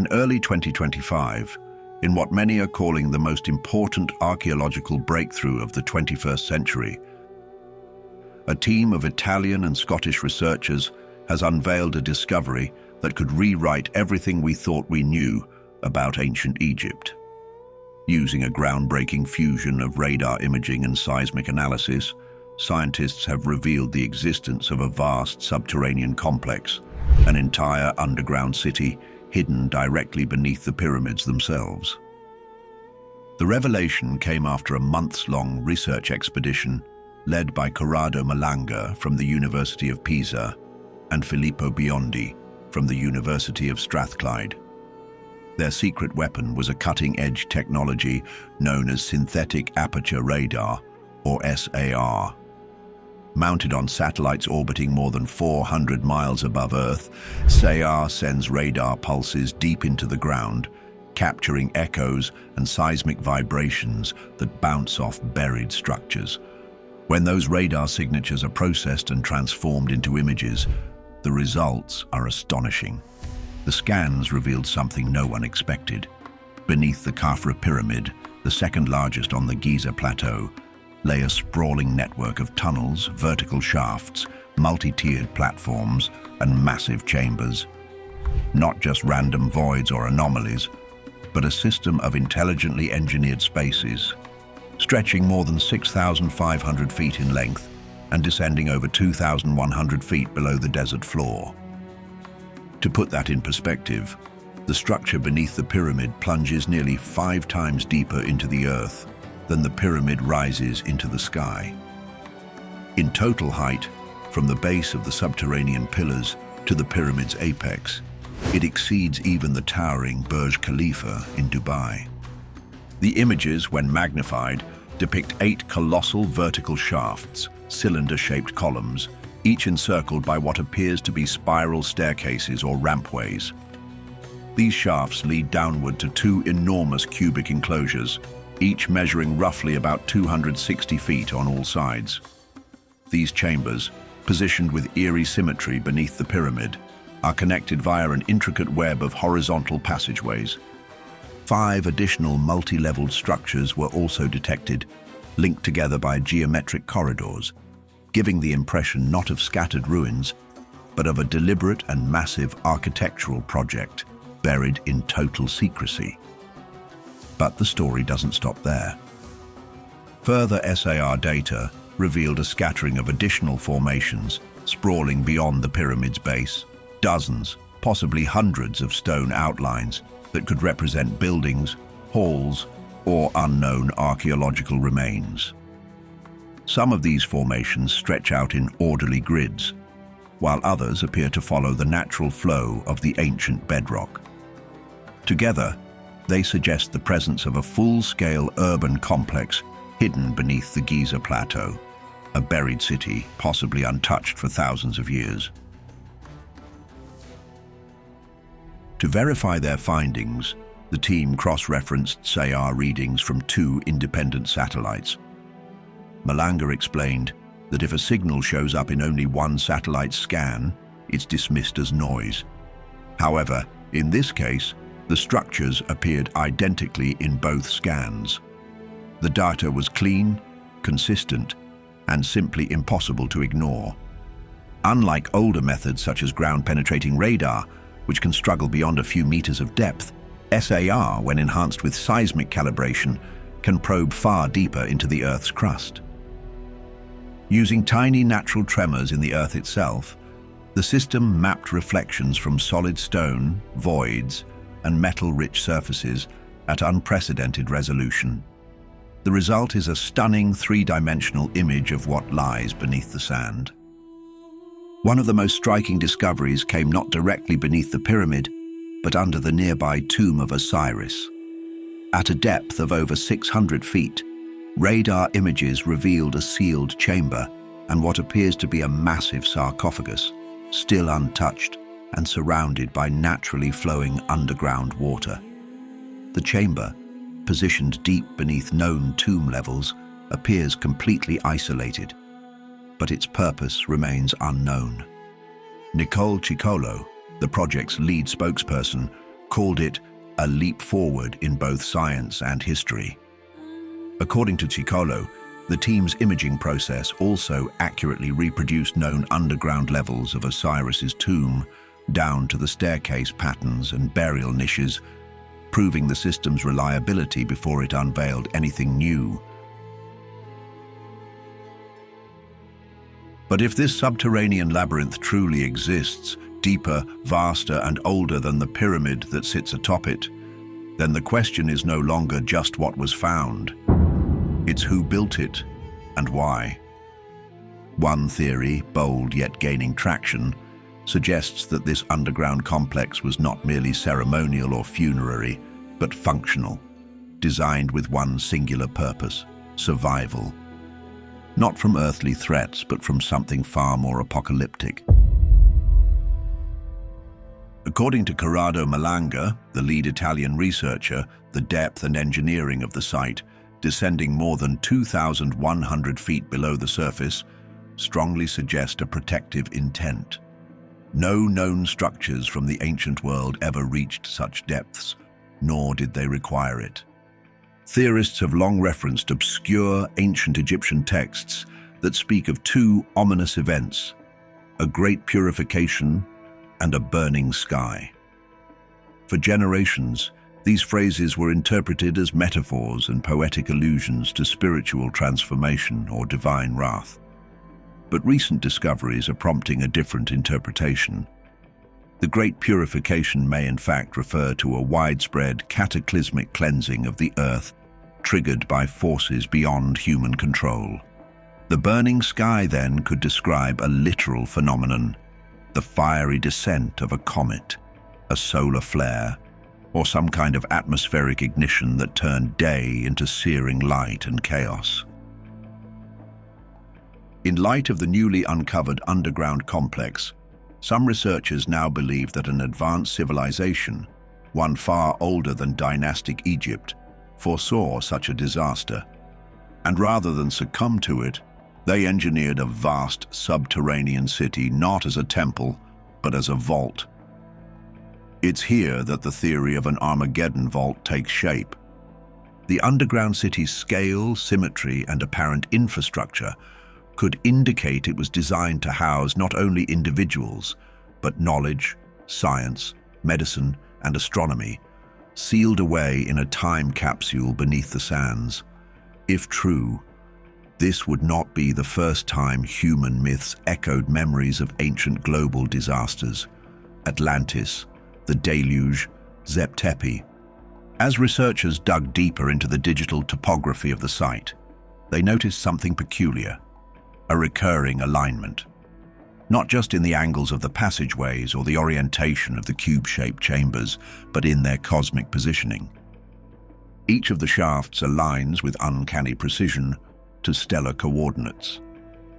in early 2025, in what many are calling the most important archaeological breakthrough of the 21st century, a team of Italian and Scottish researchers has unveiled a discovery that could rewrite everything we thought we knew about ancient Egypt. Using a groundbreaking fusion of radar imaging and seismic analysis, scientists have revealed the existence of a vast subterranean complex, an entire underground city hidden directly beneath the pyramids themselves. The revelation came after a months-long research expedition led by Corrado Malanga from the University of Pisa and Filippo Biondi from the University of Strathclyde. Their secret weapon was a cutting-edge technology known as synthetic aperture radar, or SAR. Mounted on satellites orbiting more than 400 miles above Earth, SAR sends radar pulses deep into the ground, capturing echoes and seismic vibrations that bounce off buried structures. When those radar signatures are processed and transformed into images, the results are astonishing. The scans revealed something no one expected. Beneath the Khafra pyramid, the second largest on the Giza plateau, lay a sprawling network of tunnels, vertical shafts, multi-tiered platforms, and massive chambers. Not just random voids or anomalies, but a system of intelligently engineered spaces, stretching more than 6,500 feet in length and descending over 2,100 feet below the desert floor. To put that in perspective, the structure beneath the pyramid plunges nearly 5 times deeper into the earth than the pyramid rises into the sky. In total height, from the base of the subterranean pillars to the pyramid's apex, it exceeds even the towering Burj Khalifa in Dubai. The images, when magnified, depict 8 colossal vertical shafts, cylinder-shaped columns, each encircled by what appears to be spiral staircases or rampways. These shafts lead downward to 2 enormous cubic enclosures, each measuring roughly about 260 feet on all sides. These chambers, positioned with eerie symmetry beneath the pyramid, are connected via an intricate web of horizontal passageways. 5 additional multi-leveled structures were also detected, linked together by geometric corridors, giving the impression not of scattered ruins, but of a deliberate and massive architectural project buried in total secrecy. But the story doesn't stop there. Further SAR data revealed a scattering of additional formations sprawling beyond the pyramid's base, dozens, possibly hundreds of stone outlines that could represent buildings, halls, or unknown archaeological remains. Some of these formations stretch out in orderly grids, while others appear to follow the natural flow of the ancient bedrock. Together, they suggest the presence of a full-scale urban complex hidden beneath the Giza plateau, a buried city possibly untouched for thousands of years. To verify their findings, the team cross-referenced SAR readings from 2 independent satellites. Malanga explained that if a signal shows up in only one satellite scan, it's dismissed as noise. However, in this case, the structures appeared identically in both scans. The data was clean, consistent, and simply impossible to ignore. Unlike older methods such as ground-penetrating radar, which can struggle beyond a few meters of depth, SAR, when enhanced with seismic calibration, can probe far deeper into the Earth's crust. Using tiny natural tremors in the Earth itself, the system mapped reflections from solid stone, voids, and metal-rich surfaces at unprecedented resolution. The result is a stunning 3-dimensional image of what lies beneath the sand. One of the most striking discoveries came not directly beneath the pyramid, but under the nearby tomb of Osiris. At a depth of over 600 feet, radar images revealed a sealed chamber and what appears to be a massive sarcophagus, still untouched and surrounded by naturally flowing underground water. The chamber, positioned deep beneath known tomb levels, appears completely isolated, but its purpose remains unknown. Nicole Ciccolo, the project's lead spokesperson, called it a leap forward in both science and history. According to Chikolo, the team's imaging process also accurately reproduced known underground levels of Osiris's tomb, down to the staircase patterns and burial niches, proving the system's reliability before it unveiled anything new. But if this subterranean labyrinth truly exists, deeper, vaster, and older than the pyramid that sits atop it, then the question is no longer just what was found. It's who built it and why. One theory, bold yet gaining traction, suggests that this underground complex was not merely ceremonial or funerary, but functional, designed with one singular purpose: survival. Not from earthly threats, but from something far more apocalyptic. According to Corrado Malanga, the lead Italian researcher, the depth and engineering of the site, descending more than 2,100 feet below the surface, strongly suggest a protective intent. No known structures from the ancient world ever reached such depths, nor did they require it. Theorists have long referenced obscure ancient Egyptian texts that speak of two ominous events: a great purification and a burning sky. For generations, these phrases were interpreted as metaphors and poetic allusions to spiritual transformation or divine wrath. But recent discoveries are prompting a different interpretation. The Great Purification may in fact refer to a widespread cataclysmic cleansing of the earth, triggered by forces beyond human control. The burning sky then could describe a literal phenomenon: the fiery descent of a comet, a solar flare, or some kind of atmospheric ignition that turned day into searing light and chaos. In light of the newly uncovered underground complex, some researchers now believe that an advanced civilization, one far older than dynastic Egypt, foresaw such a disaster. And rather than succumb to it, they engineered a vast subterranean city not as a temple, but as a vault. It's here that the theory of an Armageddon vault takes shape. The underground city's scale, symmetry, and apparent infrastructure could indicate it was designed to house not only individuals, but knowledge, science, medicine, and astronomy, sealed away in a time capsule beneath the sands. If true, this would not be the first time human myths echoed memories of ancient global disasters: Atlantis, the Deluge, Zep Tepi. As researchers dug deeper into the digital topography of the site, they noticed something peculiar: a recurring alignment. Not just in the angles of the passageways or the orientation of the cube-shaped chambers, but in their cosmic positioning. Each of the shafts aligns with uncanny precision to stellar coordinates,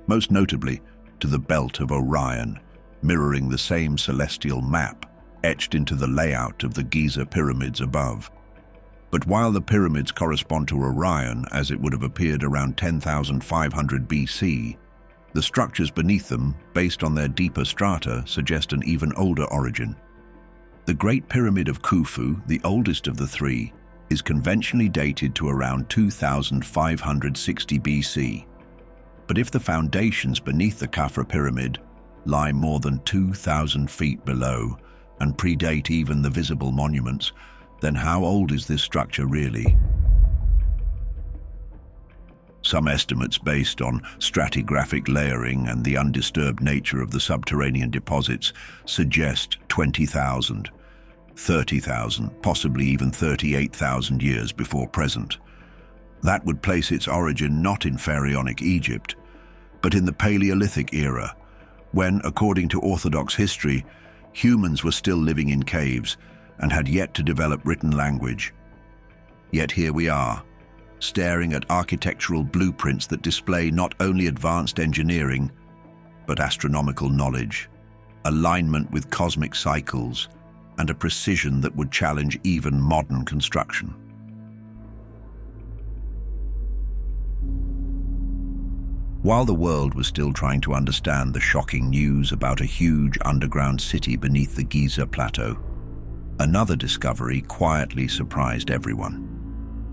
most notably to the belt of Orion, mirroring the same celestial map etched into the layout of the Giza pyramids above. But while the pyramids correspond to Orion as it would have appeared around 10,500 BC, the structures beneath them, based on their deeper strata, suggest an even older origin. The Great Pyramid of Khufu, the oldest of the three, is conventionally dated to around 2,560 BC. But if the foundations beneath the Khafra Pyramid lie more than 2,000 feet below and predate even the visible monuments, then how old is this structure really? Some estimates based on stratigraphic layering and the undisturbed nature of the subterranean deposits suggest 20,000, 30,000, possibly even 38,000 years before present. That would place its origin not in pharaonic Egypt, but in the Paleolithic era, when, according to Orthodox history, humans were still living in caves and had yet to develop written language. Yet here we are, staring at architectural blueprints that display not only advanced engineering, but astronomical knowledge, alignment with cosmic cycles, and a precision that would challenge even modern construction. While the world was still trying to understand the shocking news about a huge underground city beneath the Giza plateau, Another discovery quietly surprised everyone.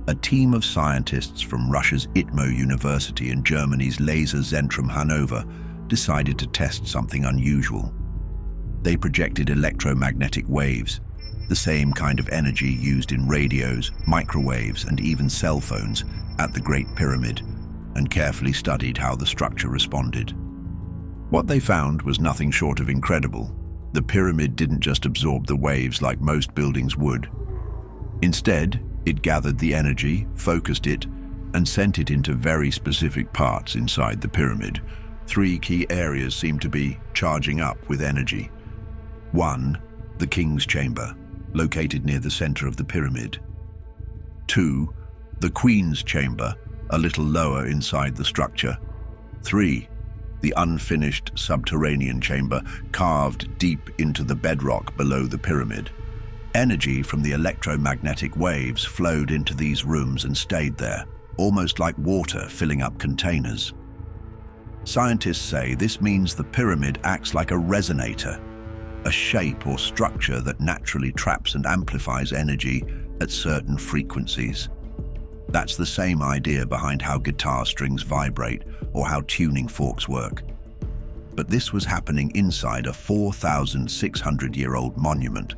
A team of scientists from Russia's ITMO University and Germany's Laserzentrum Hanover decided to test something unusual. They projected electromagnetic waves, the same kind of energy used in radios, microwaves, and even cell phones, at the Great Pyramid, and carefully studied how the structure responded. What they found was nothing short of incredible. The pyramid didn't just absorb the waves like most buildings would. Instead, it gathered the energy, focused it, and sent it into very specific parts inside the pyramid. Three key areas seemed to be charging up with energy. 1. The King's Chamber, located near the center of the pyramid. 2. The Queen's Chamber, a little lower inside the structure. 3. The unfinished subterranean chamber, carved deep into the bedrock below the pyramid. Energy from the electromagnetic waves flowed into these rooms and stayed there, almost like water filling up containers. Scientists say this means the pyramid acts like a resonator, a shape or structure that naturally traps and amplifies energy at certain frequencies. That's the same idea behind how guitar strings vibrate or how tuning forks work. But this was happening inside a 4,600-year-old monument.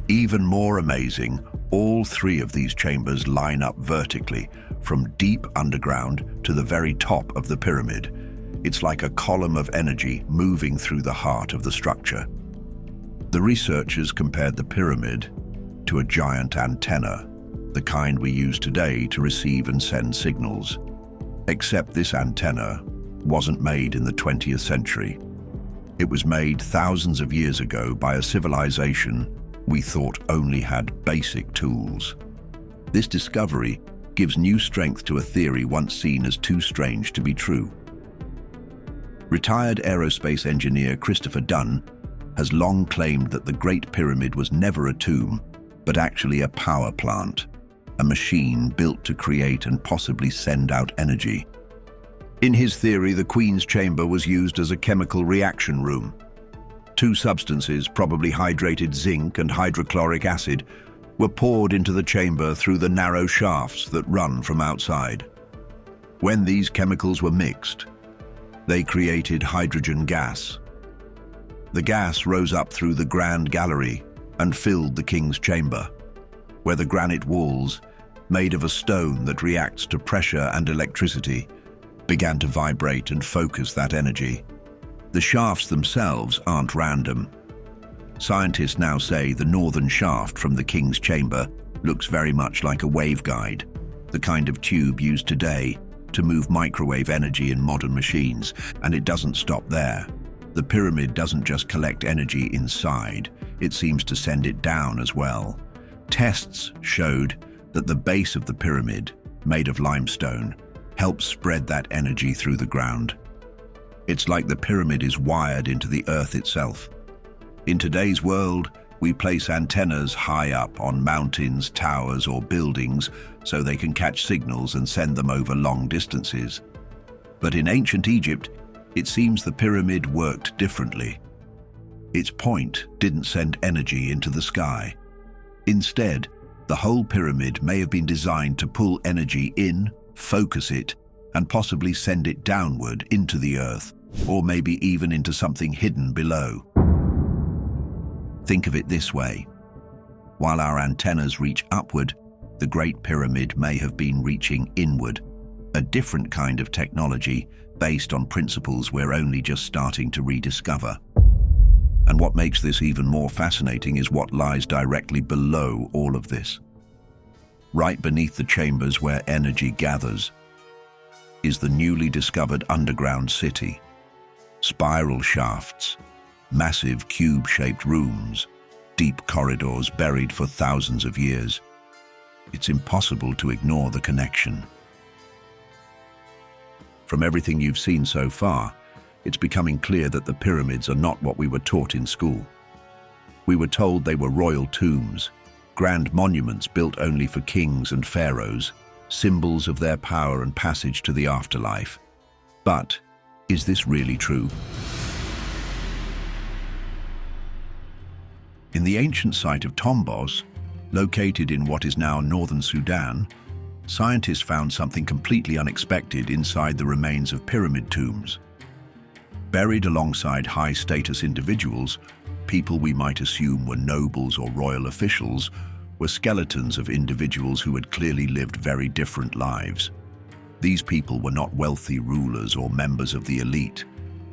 Even more amazing, all three of these chambers line up vertically, from deep underground to the very top of the pyramid. It's like a column of energy moving through the heart of the structure. The researchers compared the pyramid to a giant antenna, the kind we use today to receive and send signals. Except this antenna wasn't made in the 20th century. It was made thousands of years ago by a civilization we thought only had basic tools. This discovery gives new strength to a theory once seen as too strange to be true. Retired aerospace engineer Christopher Dunn has long claimed that the Great Pyramid was never a tomb, but actually a power plant, a machine built to create and possibly send out energy. In his theory, the Queen's Chamber was used as a chemical reaction room. Two substances, probably hydrated zinc and hydrochloric acid, were poured into the chamber through the narrow shafts that run from outside. When these chemicals were mixed, they created hydrogen gas. The gas rose up through the Grand Gallery and filled the King's Chamber, where the granite walls, made of a stone that reacts to pressure and electricity, began to vibrate and focus that energy. The shafts themselves aren't random. Scientists now say the northern shaft from the King's Chamber looks very much like a waveguide, the kind of tube used today to move microwave energy in modern machines. And it doesn't stop there. The pyramid doesn't just collect energy inside, it seems to send it down as well. Tests showed that the base of the pyramid, made of limestone, helps spread that energy through the ground. It's like the pyramid is wired into the earth itself. In today's world, we place antennas high up on mountains, towers, or buildings so they can catch signals and send them over long distances. But in ancient Egypt, it seems the pyramid worked differently. Its point didn't send energy into the sky. Instead, the whole pyramid may have been designed to pull energy in, focus it, and possibly send it downward into the earth, or maybe even into something hidden below. Think of it this way. While our antennas reach upward, the Great Pyramid may have been reaching inward, a different kind of technology based on principles we're only just starting to rediscover. And what makes this even more fascinating is what lies directly below all of this. Right beneath the chambers where energy gathers is the newly discovered underground city. Spiral shafts, massive cube-shaped rooms, deep corridors buried for thousands of years. It's impossible to ignore the connection. From everything you've seen so far, it's becoming clear that the pyramids are not what we were taught in school. We were told they were royal tombs, grand monuments built only for kings and pharaohs, symbols of their power and passage to the afterlife. But is this really true? In the ancient site of Tombos, located in what is now northern Sudan, scientists found something completely unexpected inside the remains of pyramid tombs. Buried alongside high-status individuals, people we might assume were nobles or royal officials, were skeletons of individuals who had clearly lived very different lives. These people were not wealthy rulers or members of the elite.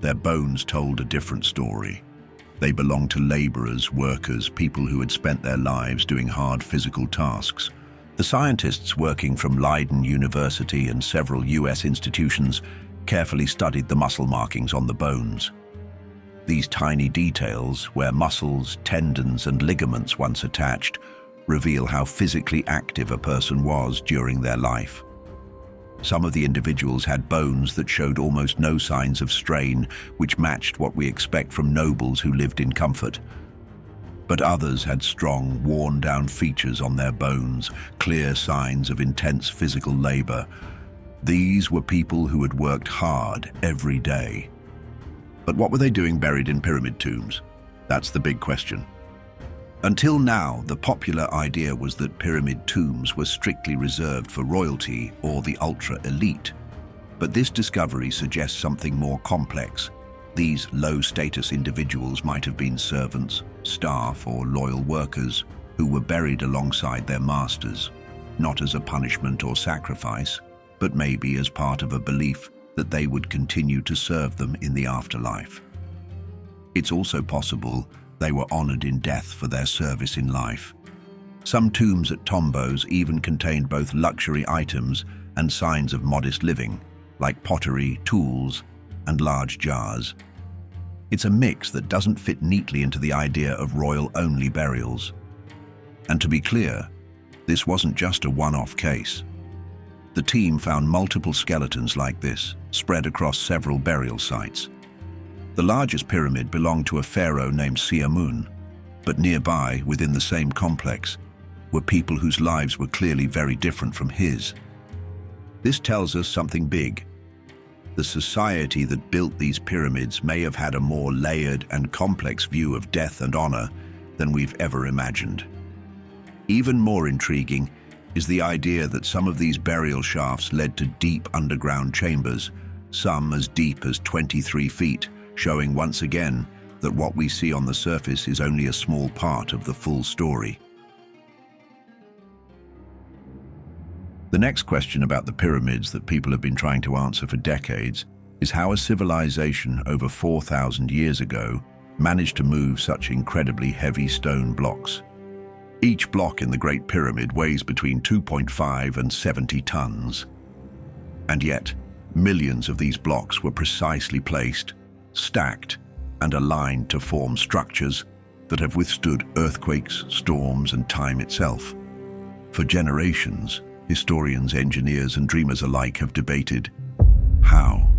Their bones told a different story. They belonged to laborers, workers, people who had spent their lives doing hard physical tasks. The scientists working from Leiden University and several US institutions carefully studied the muscle markings on the bones. These tiny details, where muscles, tendons, and ligaments once attached, reveal how physically active a person was during their life. Some of the individuals had bones that showed almost no signs of strain, which matched what we expect from nobles who lived in comfort. But others had strong, worn-down features on their bones, clear signs of intense physical labor. These were people who had worked hard every day. But what were they doing buried in pyramid tombs? That's the big question. Until now, the popular idea was that pyramid tombs were strictly reserved for royalty or the ultra-elite. But this discovery suggests something more complex. These low-status individuals might have been servants, staff, or loyal workers who were buried alongside their masters, not as a punishment or sacrifice, but maybe as part of a belief that they would continue to serve them in the afterlife. It's also possible they were honored in death for their service in life. Some tombs at Tombos even contained both luxury items and signs of modest living, like pottery, tools, and large jars. It's a mix that doesn't fit neatly into the idea of royal-only burials. And to be clear, this wasn't just a one-off case. The team found multiple skeletons like this, spread across several burial sites. The largest pyramid belonged to a pharaoh named Siamun, but nearby, within the same complex, were people whose lives were clearly very different from his. This tells us something big. The society that built these pyramids may have had a more layered and complex view of death and honor than we've ever imagined. Even more intriguing is the idea that some of these burial shafts led to deep underground chambers, some as deep as 23 feet, showing once again that what we see on the surface is only a small part of the full story. The next question about the pyramids that people have been trying to answer for decades is how a civilization over 4,000 years ago managed to move such incredibly heavy stone blocks. Each block in the Great Pyramid weighs between 2.5 and 70 tons. And yet, millions of these blocks were precisely placed, stacked, and aligned to form structures that have withstood earthquakes, storms, and time itself. For generations, historians, engineers, and dreamers alike have debated how.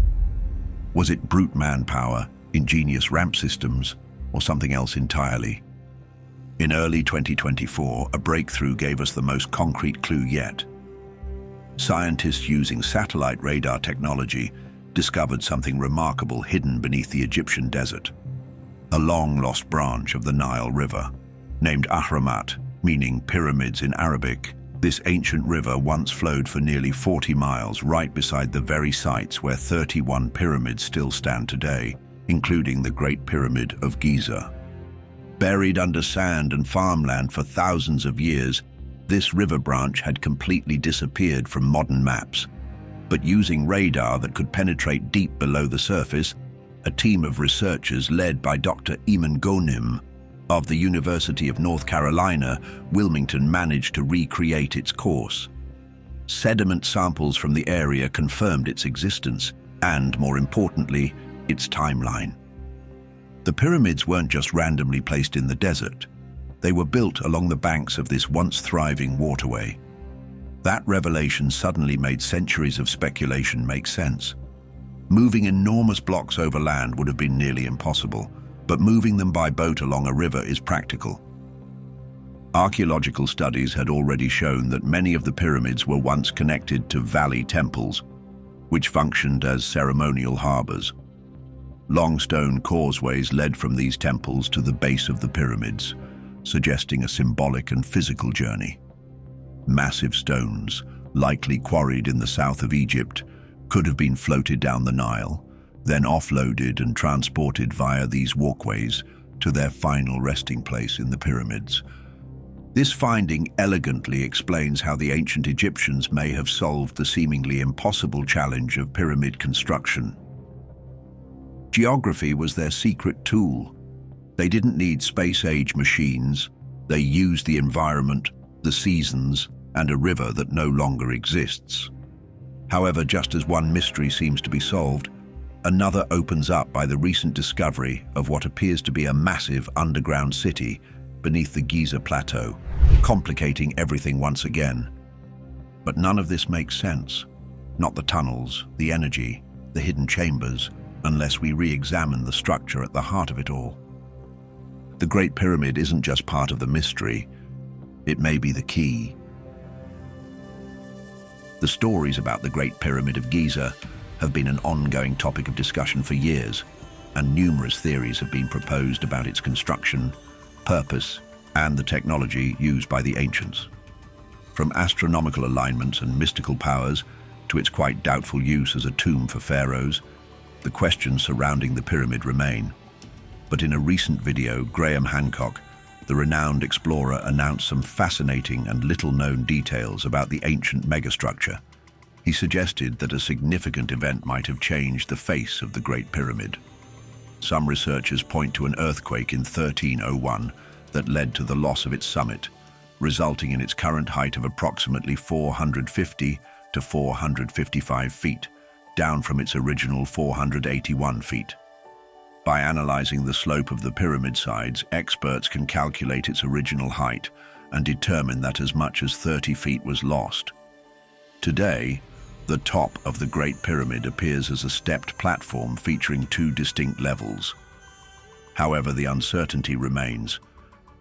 Was it brute manpower, ingenious ramp systems, or something else entirely? In early 2024, a breakthrough gave us the most concrete clue yet. Scientists using satellite radar technology discovered something remarkable hidden beneath the Egyptian desert. A long-lost branch of the Nile River, named Ahramat, meaning pyramids in Arabic. This ancient river once flowed for nearly 40 miles right beside the very sites where 31 pyramids still stand today, including the Great Pyramid of Giza. Buried under sand and farmland for thousands of years, this river branch had completely disappeared from modern maps. But using radar that could penetrate deep below the surface, a team of researchers led by Dr. Eamon Gonim of the University of North Carolina, Wilmington managed to recreate its course. Sediment samples from the area confirmed its existence and, more importantly, its timeline. The pyramids weren't just randomly placed in the desert. They were built along the banks of this once thriving waterway. That revelation suddenly made centuries of speculation make sense. Moving enormous blocks over land would have been nearly impossible, but moving them by boat along a river is practical. Archaeological studies had already shown that many of the pyramids were once connected to valley temples, which functioned as ceremonial harbors. Long stone causeways led from these temples to the base of the pyramids, suggesting a symbolic and physical journey. Massive stones, likely quarried in the south of Egypt, could have been floated down the Nile, then offloaded and transported via these walkways to their final resting place in the pyramids. This finding elegantly explains how the ancient Egyptians may have solved the seemingly impossible challenge of pyramid construction. Geography was their secret tool. They didn't need space-age machines. They used the environment, the seasons, and a river that no longer exists. However, just as one mystery seems to be solved, another opens up by the recent discovery of what appears to be a massive underground city beneath the Giza plateau, complicating everything once again. But none of this makes sense. Not the tunnels, the energy, the hidden chambers, unless we re-examine the structure at the heart of it all. The Great Pyramid isn't just part of the mystery, it may be the key. The stories about the Great Pyramid of Giza have been an ongoing topic of discussion for years, and numerous theories have been proposed about its construction, purpose, and the technology used by the ancients. From astronomical alignments and mystical powers to its quite doubtful use as a tomb for pharaohs, the questions surrounding the pyramid remain. But in a recent video, Graham Hancock, the renowned explorer, announced some fascinating and little-known details about the ancient megastructure. He suggested that a significant event might have changed the face of the Great Pyramid. Some researchers point to an earthquake in 1301 that led to the loss of its summit, resulting in its current height of approximately 450 to 455 feet, down from its original 481 feet. By analyzing the slope of the pyramid sides, experts can calculate its original height and determine that as much as 30 feet was lost. Today, the top of the Great Pyramid appears as a stepped platform featuring two distinct levels. However, the uncertainty remains.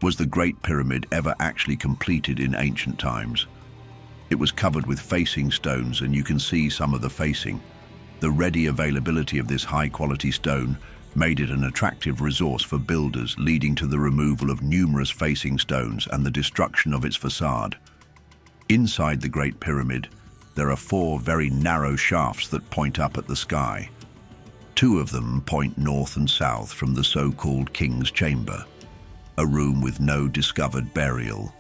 Was the Great Pyramid ever actually completed in ancient times? It was covered with facing stones, and you can see some of the facing. The ready availability of this high-quality stone made it an attractive resource for builders, leading to the removal of numerous facing stones and the destruction of its facade. Inside the Great Pyramid, there are four very narrow shafts that point up at the sky. Two of them point north and south from the so-called King's Chamber, a room with no discovered burial,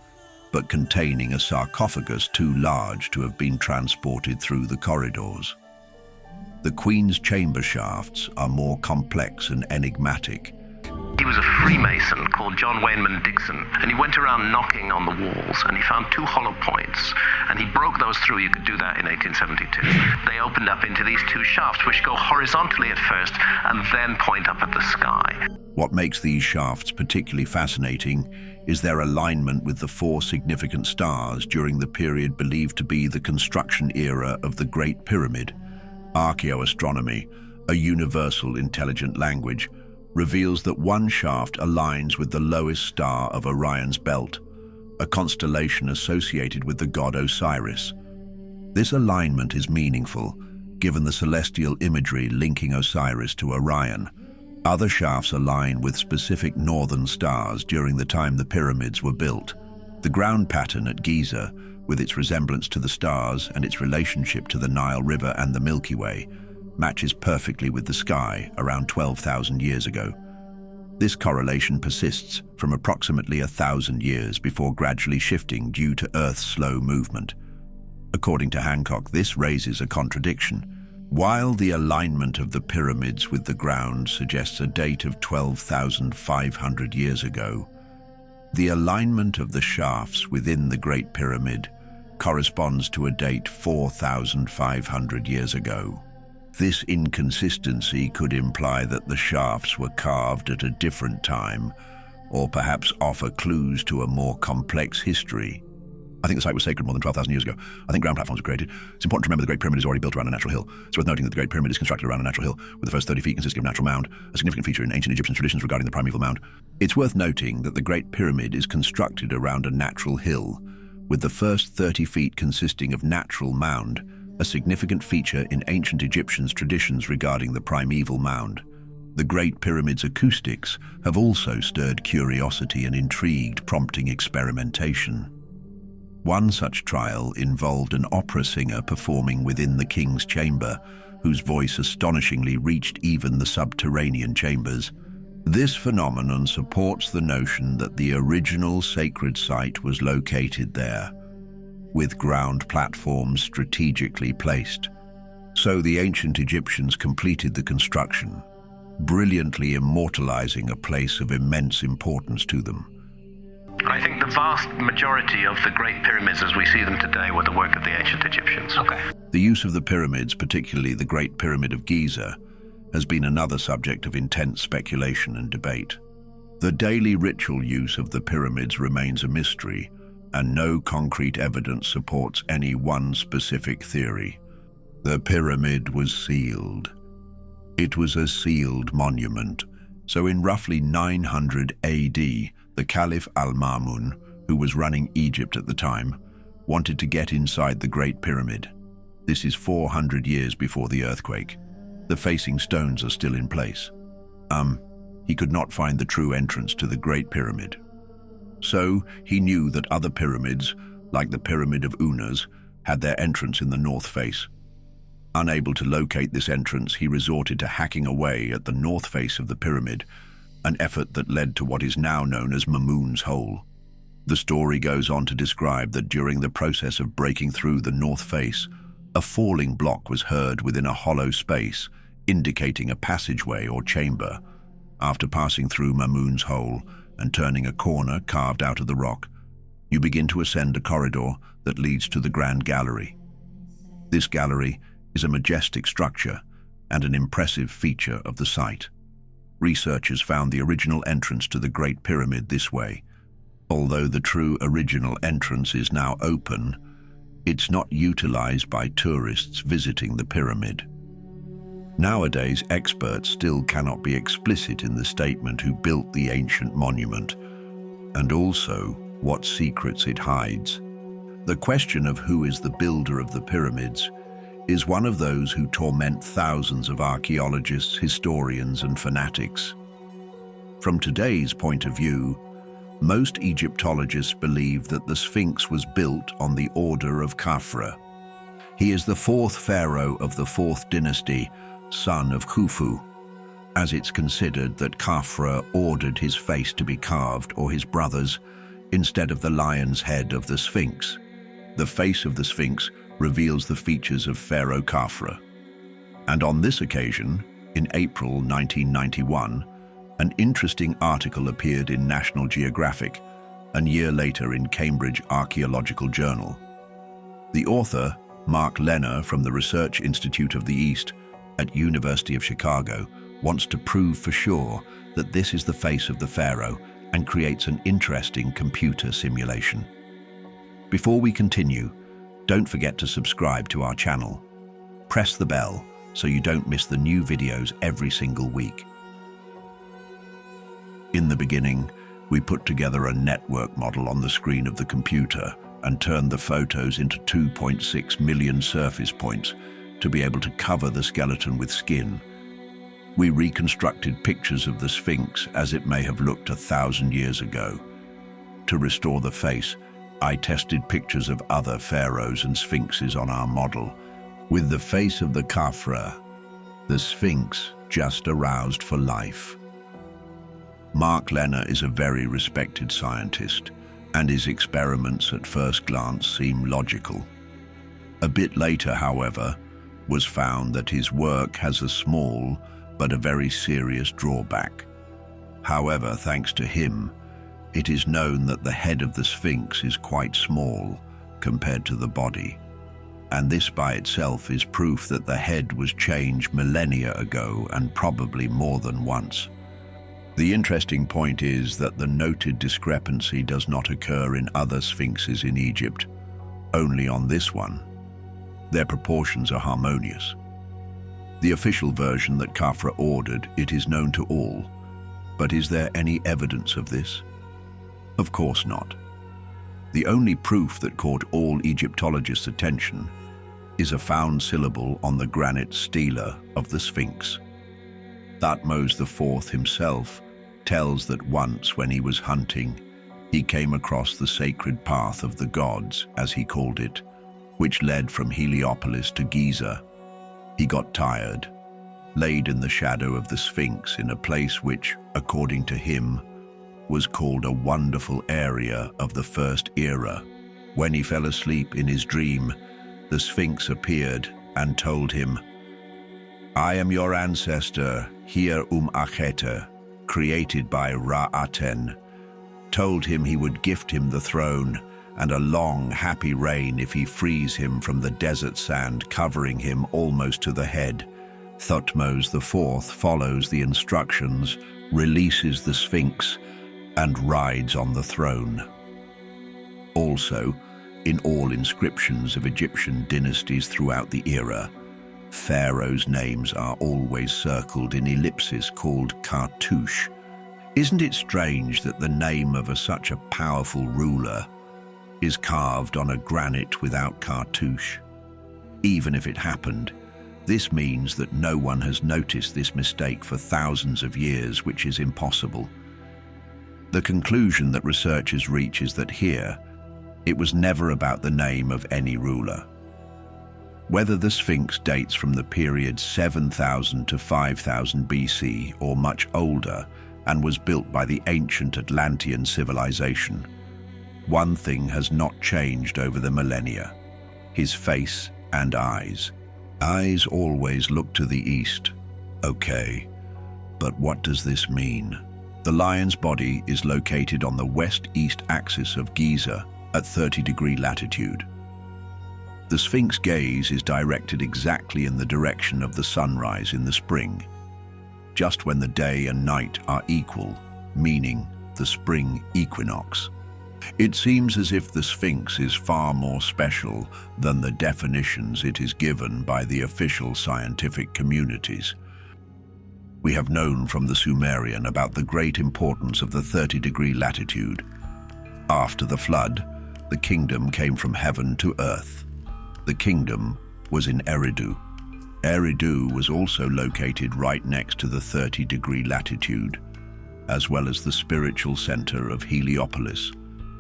but containing a sarcophagus too large to have been transported through the corridors. The Queen's Chamber shafts are more complex and enigmatic. He was a Freemason called John Wayneman Dixon, and he went around knocking on the walls, and he found two hollow points, and he broke those through. You could do that in 1872. They opened up into these two shafts, which go horizontally at first, and then point up at the sky. What makes these shafts particularly fascinating is their alignment with the four significant stars during the period believed to be the construction era of the Great Pyramid. Archaeoastronomy, a universal intelligent language, reveals that one shaft aligns with the lowest star of Orion's belt, a constellation associated with the god Osiris. This alignment is meaningful, given the celestial imagery linking Osiris to Orion. Other shafts align with specific northern stars during the time the pyramids were built. The ground pattern at Giza, with its resemblance to the stars and its relationship to the Nile River and the Milky Way, matches perfectly with the sky around 12,000 years ago. This correlation persists from approximately 1,000 years before gradually shifting due to Earth's slow movement. According to Hancock, this raises a contradiction. While the alignment of the pyramids with the ground suggests a date of 12,500 years ago, the alignment of the shafts within the Great Pyramid corresponds to a date 4,500 years ago. This inconsistency could imply that the shafts were carved at a different time, or perhaps offer clues to a more complex history. I think the site was sacred more than 12,000 years ago. I think ground platforms were created. It's important to remember the Great Pyramid is already built around a natural hill. It's worth noting that the Great Pyramid is constructed around a natural hill, with the first 30 feet consisting of natural mound, a significant feature in ancient Egyptian traditions regarding the primeval mound. It's worth noting that the Great Pyramid is constructed around a natural hill, with the first 30 feet consisting of natural mound, a significant feature in ancient Egyptians' traditions regarding the primeval mound. The Great Pyramid's acoustics have also stirred curiosity and intrigued, prompting experimentation. One such trial involved an opera singer performing within the king's chamber, whose voice astonishingly reached even the subterranean chambers. This phenomenon supports the notion that the original sacred site was located there, with ground platforms strategically placed. So the ancient Egyptians completed the construction, brilliantly immortalizing a place of immense importance to them. I think the vast majority of the Great Pyramids as we see them today were the work of the ancient Egyptians. Okay. The use of the pyramids, particularly the Great Pyramid of Giza, has been another subject of intense speculation and debate. The daily ritual use of the pyramids remains a mystery, and no concrete evidence supports any one specific theory. The pyramid was sealed. It was a sealed monument, so in roughly 900 AD, the Caliph al-Ma'mun, who was running Egypt at the time, wanted to get inside the Great Pyramid. This is 400 years before the earthquake. The facing stones are still in place. He could not find the true entrance to the Great Pyramid. So he knew that other pyramids, like the Pyramid of Unas, had their entrance in the north face. Unable to locate this entrance, he resorted to hacking away at the north face of the pyramid, an effort that led to what is now known as Ma'mun's Hole. The story goes on to describe that during the process of breaking through the north face, a falling block was heard within a hollow space, indicating a passageway or chamber. After passing through Ma'mun's Hole and turning a corner carved out of the rock, you begin to ascend a corridor that leads to the Grand Gallery. This gallery is a majestic structure and an impressive feature of the site. Researchers found the original entrance to the Great Pyramid this way. Although the true original entrance is now open, it's not utilized by tourists visiting the pyramid. Nowadays, experts still cannot be explicit in the statement who built the ancient monument, and also what secrets it hides. The question of who is the builder of the pyramids is one of those who torment thousands of archaeologists, historians, and fanatics. From today's point of view, most Egyptologists believe that the Sphinx was built on the order of Khafra. He is the fourth pharaoh of the fourth dynasty, son of Khufu, as it's considered that Khafra ordered his face to be carved, or his brother's, instead of the lion's head of the Sphinx. The face of the Sphinx reveals the features of Pharaoh Khafra. And on this occasion, in April 1991, an interesting article appeared in National Geographic, a year later in Cambridge Archaeological Journal. The author, Mark Lenner from the Research Institute of the East at University of Chicago, wants to prove for sure that this is the face of the pharaoh and creates an interesting computer simulation. Before we continue, don't forget to subscribe to our channel. Press the bell so you don't miss the new videos every single week. In the beginning, we put together a network model on the screen of the computer and turned the photos into 2.6 million surface points to be able to cover the skeleton with skin. We reconstructed pictures of the Sphinx as it may have looked 1,000 years ago. To restore the face, I tested pictures of other pharaohs and sphinxes on our model. With the face of the Khafra, the Sphinx just aroused for life. Mark Lenner is a very respected scientist, and his experiments at first glance seem logical. A bit later, however, was found that his work has a small but a very serious drawback. However, thanks to him, it is known that the head of the Sphinx is quite small compared to the body, and this by itself is proof that the head was changed millennia ago and probably more than once. The interesting point is that the noted discrepancy does not occur in other sphinxes in Egypt, only on this one. Their proportions are harmonious. The official version that Khafra ordered, it is known to all, but is there any evidence of this? Of course not. The only proof that caught all Egyptologists' attention is a found syllable on the granite stela of the Sphinx. Thutmose IV himself tells that once when he was hunting, he came across the sacred path of the gods, as he called it, which led from Heliopolis to Giza. He got tired, laid in the shadow of the Sphinx in a place which, according to him, was called a wonderful area of the first era. When he fell asleep in his dream, the Sphinx appeared and told him, "I am your ancestor, Hier Achete, created by Ra-Aten," told him he would gift him the throne and a long, happy reign if he frees him from the desert sand covering him almost to the head. Thutmose IV follows the instructions, releases the Sphinx, and rides on the throne. Also, in all inscriptions of Egyptian dynasties throughout the era, pharaohs' names are always circled in ellipses called cartouche. Isn't it strange that the name of such a powerful ruler is carved on a granite without cartouche? Even if it happened, this means that no one has noticed this mistake for thousands of years, which is impossible. The conclusion that researchers reach is that here, it was never about the name of any ruler. Whether the Sphinx dates from the period 7000 to 5000 BC or much older and was built by the ancient Atlantean civilization, one thing has not changed over the millennia: his face and eyes. Eyes always look to the east. Okay, but what does this mean? The lion's body is located on the west-east axis of Giza at 30-degree latitude. The Sphinx gaze is directed exactly in the direction of the sunrise in the spring, just when the day and night are equal, meaning the spring equinox. It seems as if the Sphinx is far more special than the definitions it is given by the official scientific communities. We have known from the Sumerian about the great importance of the 30-degree latitude. After the flood, the kingdom came from heaven to earth. The kingdom was in Eridu. Eridu was also located right next to the 30-degree latitude, as well as the spiritual center of Heliopolis,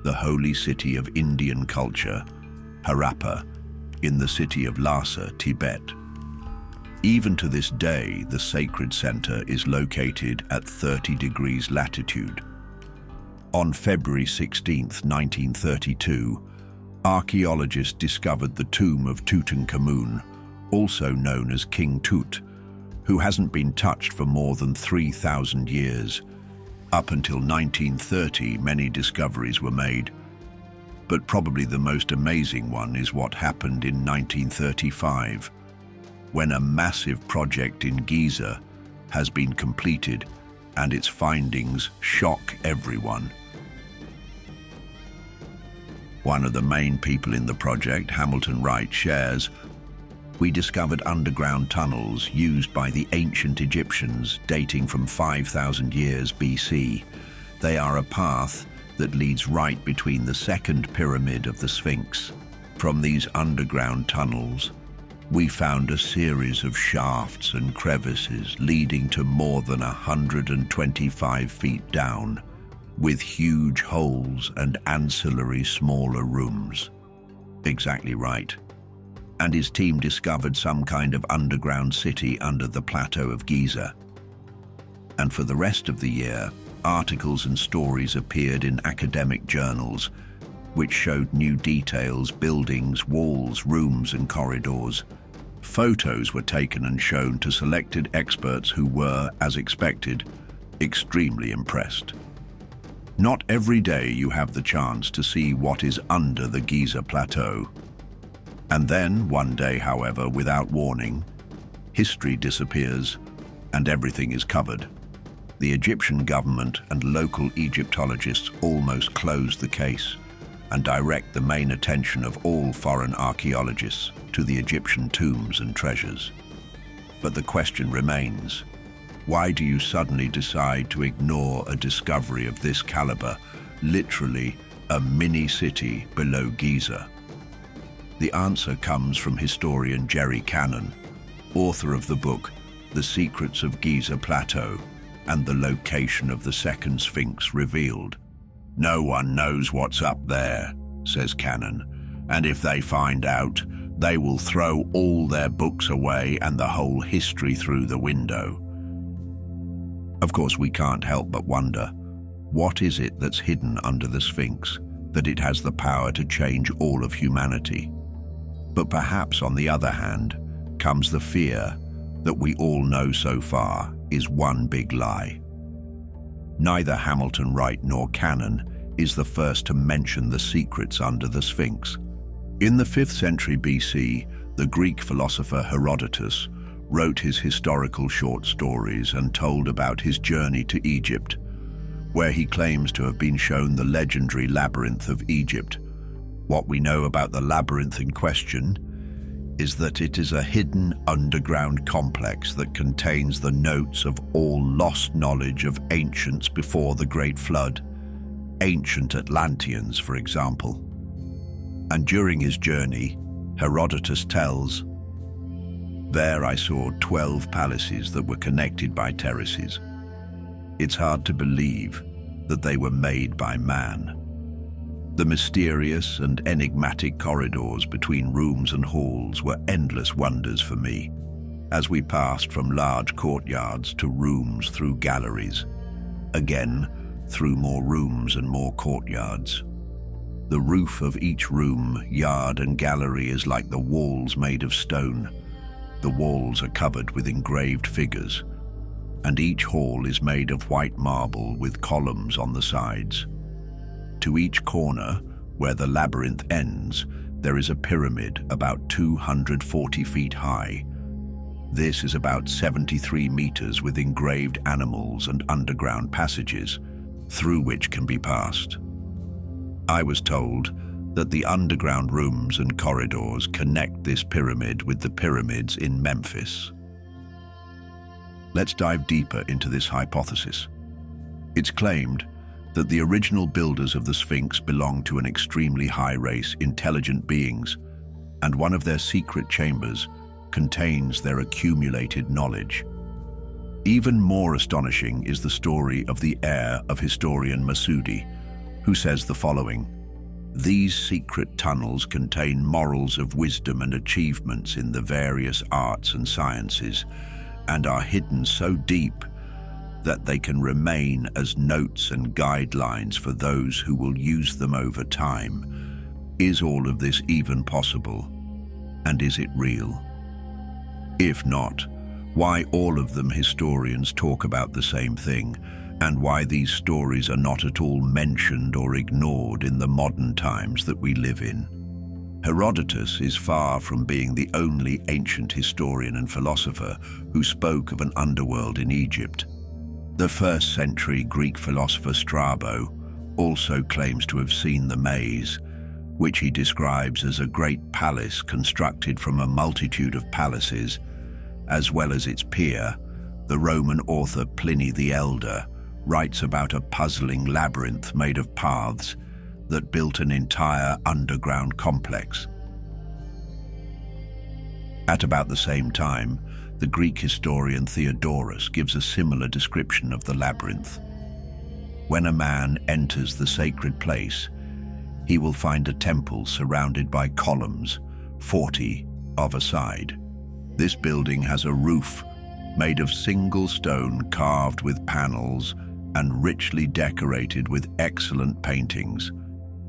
the holy city of Indian culture, Harappa, in the city of Lhasa, Tibet. Even to this day, the sacred center is located at 30 degrees latitude. On February 16, 1932, archaeologists discovered the tomb of Tutankhamun, also known as King Tut, who hasn't been touched for more than 3,000 years. Up until 1930, many discoveries were made, but probably the most amazing one is what happened in 1935, when a massive project in Giza has been completed and its findings shock everyone. One of the main people in the project, Hamilton Wright, shares, "We discovered underground tunnels used by the ancient Egyptians dating from 5,000 years BC. They are a path that leads right between the second pyramid of the Sphinx. From these underground tunnels, we found a series of shafts and crevices leading to more than 125 feet down, with huge holes and ancillary smaller rooms." Exactly right. And his team discovered some kind of underground city under the plateau of Giza. And for the rest of the year, articles and stories appeared in academic journals, which showed new details, buildings, walls, rooms, and corridors. Photos were taken and shown to selected experts who were, as expected, extremely impressed. Not every day you have the chance to see what is under the Giza plateau. And then, one day, however, without warning, history disappears and everything is covered. The Egyptian government and local Egyptologists almost close the case and direct the main attention of all foreign archaeologists to the Egyptian tombs and treasures. But the question remains, why do you suddenly decide to ignore a discovery of this caliber, literally a mini-city below Giza? The answer comes from historian Jerry Cannon, author of the book, the secrets of Giza Plateau and the location of the second Sphinx revealed. "No one knows what's up there," says Cannon, "and if they find out, they will throw all their books away and the whole history through the window." Of course, we can't help but wonder, what is it that's hidden under the Sphinx, that it has the power to change all of humanity? But perhaps on the other hand, comes the fear that we all know so far is one big lie. Neither Hamilton Wright nor Cannon is the first to mention the secrets under the Sphinx. In the 5th century BC, the Greek philosopher Herodotus wrote his historical short stories and told about his journey to Egypt, where he claims to have been shown the legendary labyrinth of Egypt. What we know about the labyrinth in question is that it is a hidden underground complex that contains the notes of all lost knowledge of ancients before the Great Flood, ancient Atlanteans, for example. And during his journey, Herodotus tells, "There I saw 12 palaces that were connected by terraces. It's hard to believe that they were made by man. The mysterious and enigmatic corridors between rooms and halls were endless wonders for me, as we passed from large courtyards to rooms through galleries, again through more rooms and more courtyards. The roof of each room, yard and gallery is like the walls made of stone. The walls are covered with engraved figures, and each hall is made of white marble with columns on the sides. To each corner, where the labyrinth ends, there is a pyramid about 240 feet high. This is about 73 meters with engraved animals and underground passages, through which can be passed. I was told that the underground rooms and corridors connect this pyramid with the pyramids in Memphis." Let's dive deeper into this hypothesis. It's claimed that the original builders of the Sphinx belonged to an extremely high race, intelligent beings, and one of their secret chambers contains their accumulated knowledge. Even more astonishing is the story of the heir of historian Masudi, who says the following: "These secret tunnels contain morals of wisdom and achievements in the various arts and sciences, and are hidden so deep that they can remain as notes and guidelines for those who will use them over time. Is all of this even possible? And is it real? If not, why all of them historians talk about the same thing, and why these stories are not at all mentioned or ignored in the modern times that we live in?" Herodotus is far from being the only ancient historian and philosopher who spoke of an underworld in Egypt. The 1st century Greek philosopher Strabo also claims to have seen the maze, which he describes as a great palace constructed from a multitude of palaces, as well as its peer. The Roman author Pliny the Elder writes about a puzzling labyrinth made of paths that built an entire underground complex. At about the same time, the Greek historian Theodorus gives a similar description of the labyrinth. When a man enters the sacred place, he will find a temple surrounded by columns, 40 of a side. This building has a roof made of single stone carved with panels and richly decorated with excellent paintings.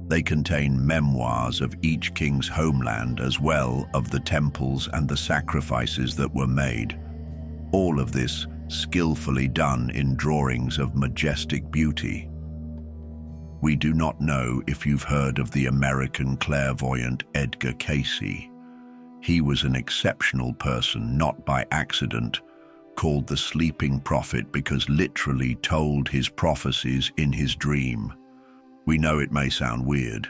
They contain memoirs of each king's homeland as well of the temples and the sacrifices that were made. All of this skillfully done in drawings of majestic beauty. We do not know if you've heard of the American clairvoyant Edgar Cayce. He was an exceptional person, not by accident, called the Sleeping Prophet because literally told his prophecies in his dream. We know it may sound weird,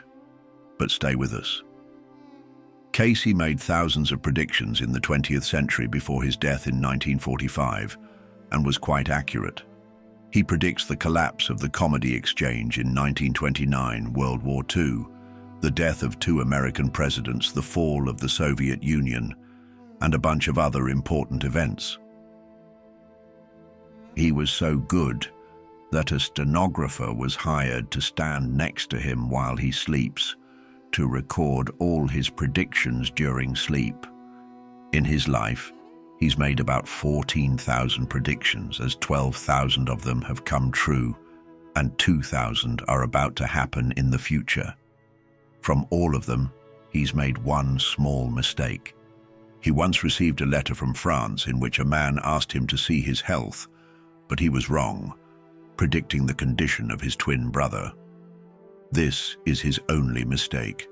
but stay with us. Cayce made thousands of predictions in the 20th century before his death in 1945, and was quite accurate. He predicts the collapse of the Comedy Exchange in 1929, World War II, the death of 2 American presidents, the fall of the Soviet Union, and a bunch of other important events. He was so good that a stenographer was hired to stand next to him while he sleeps to record all his predictions during sleep. In his life, he's made about 14,000 predictions, as 12,000 of them have come true, and 2,000 are about to happen in the future. From all of them, he's made one small mistake. He once received a letter from France in which a man asked him to see his health, but he was wrong, predicting the condition of his twin brother. This is his only mistake.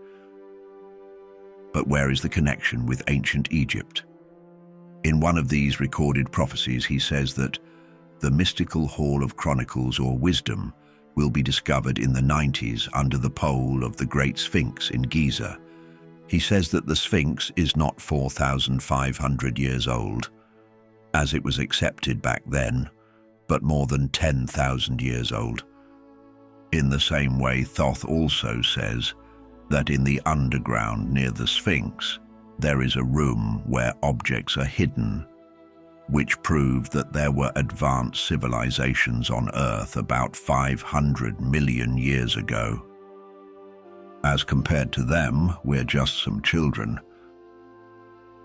But where is the connection with ancient Egypt? In one of these recorded prophecies, he says that the mystical Hall of Chronicles or Wisdom will be discovered in the 90s under the pole of the Great Sphinx in Giza. He says that the Sphinx is not 4,500 years old, as it was accepted back then, but more than 10,000 years old. In the same way, Thoth also says that in the underground near the Sphinx, there is a room where objects are hidden, which proved that there were advanced civilizations on Earth about 500 million years ago. As compared to them, we're just some children.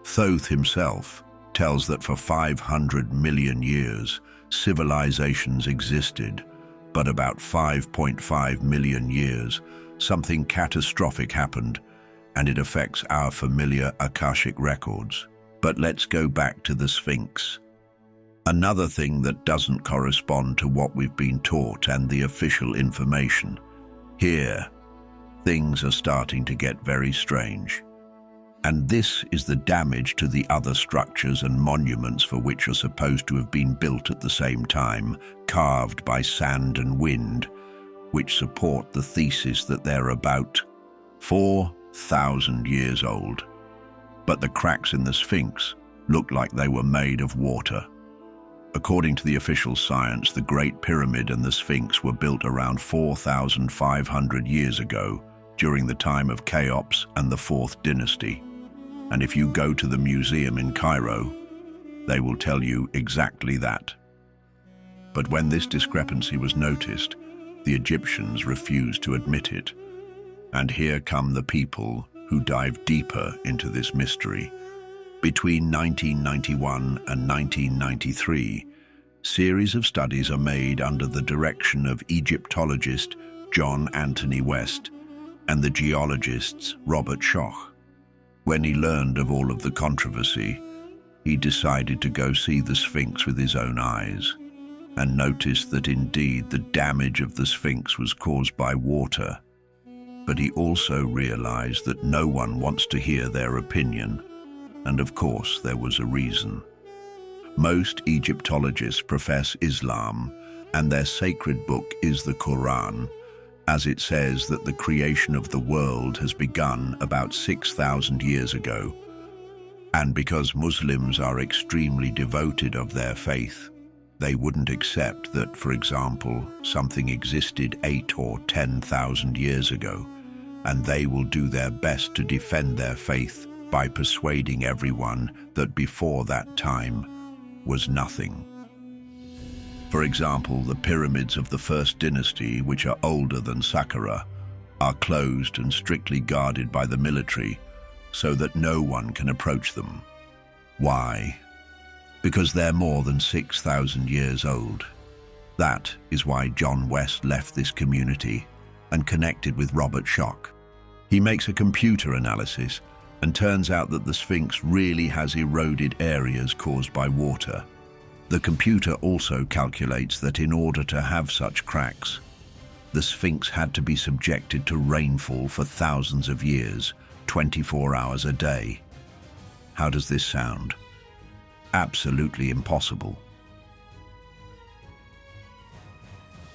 Thoth himself tells that for 500 million years, civilizations existed, but about 5.5 million years, something catastrophic happened, and it affects our familiar Akashic records. But let's go back to the Sphinx. Another thing that doesn't correspond to what we've been taught and the official information. Here, things are starting to get very strange. And this is the damage to the other structures and monuments for which are supposed to have been built at the same time, carved by sand and wind, which support the thesis that they're about 4,000 years old. But the cracks in the Sphinx look like they were made of water. According to the official science, the Great Pyramid and the Sphinx were built around 4,500 years ago, during the time of Cheops and the Fourth Dynasty. And if you go to the museum in Cairo, they will tell you exactly that. But when this discrepancy was noticed, the Egyptians refused to admit it. And here come the people who dive deeper into this mystery. Between 1991 and 1993, series of studies are made under the direction of Egyptologist John Anthony West and the geologists Robert Schoch. When he learned of all of the controversy, he decided to go see the Sphinx with his own eyes and noticed that indeed the damage of the Sphinx was caused by water. But he also realized that no one wants to hear their opinion, and of course there was a reason. Most Egyptologists profess Islam, and their sacred book is the Quran, as it says that the creation of the world has begun about 6,000 years ago. And because Muslims are extremely devoted of their faith, they wouldn't accept that, for example, something existed 8 or 10,000 years ago, and they will do their best to defend their faith by persuading everyone that before that time was nothing. For example, the pyramids of the First Dynasty, which are older than Saqqara, are closed and strictly guarded by the military so that no one can approach them. Why? Because they're more than 6,000 years old. That is why John West left this community and connected with Robert Schoch. He makes a computer analysis and turns out that the Sphinx really has eroded areas caused by water. The computer also calculates that in order to have such cracks, the Sphinx had to be subjected to rainfall for thousands of years, 24 hours a day. How does this sound? Absolutely impossible.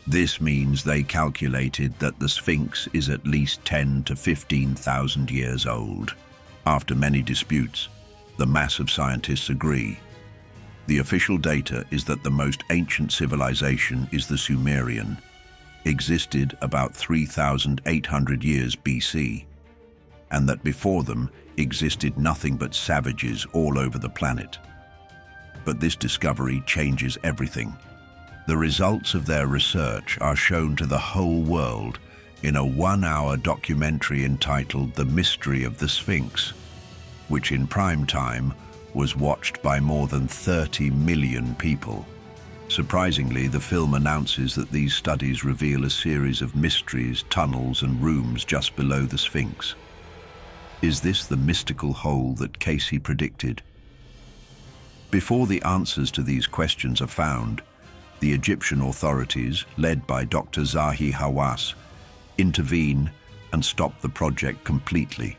This means they calculated that the Sphinx is at least 10 to 15,000 years old. After many disputes, the mass of scientists agree. The official data is that the most ancient civilization is the Sumerian, existed about 3,800 years BC, and that before them existed nothing but savages all over the planet. But this discovery changes everything. The results of their research are shown to the whole world in a 1-hour documentary entitled The Mystery of the Sphinx, which in prime time was watched by more than 30 million people. Surprisingly, the film announces that these studies reveal a series of mysteries, tunnels, and rooms just below the Sphinx. Is this the mystical hole that Casey predicted? Before the answers to these questions are found, the Egyptian authorities, led by Dr. Zahi Hawass, intervene and stop the project completely.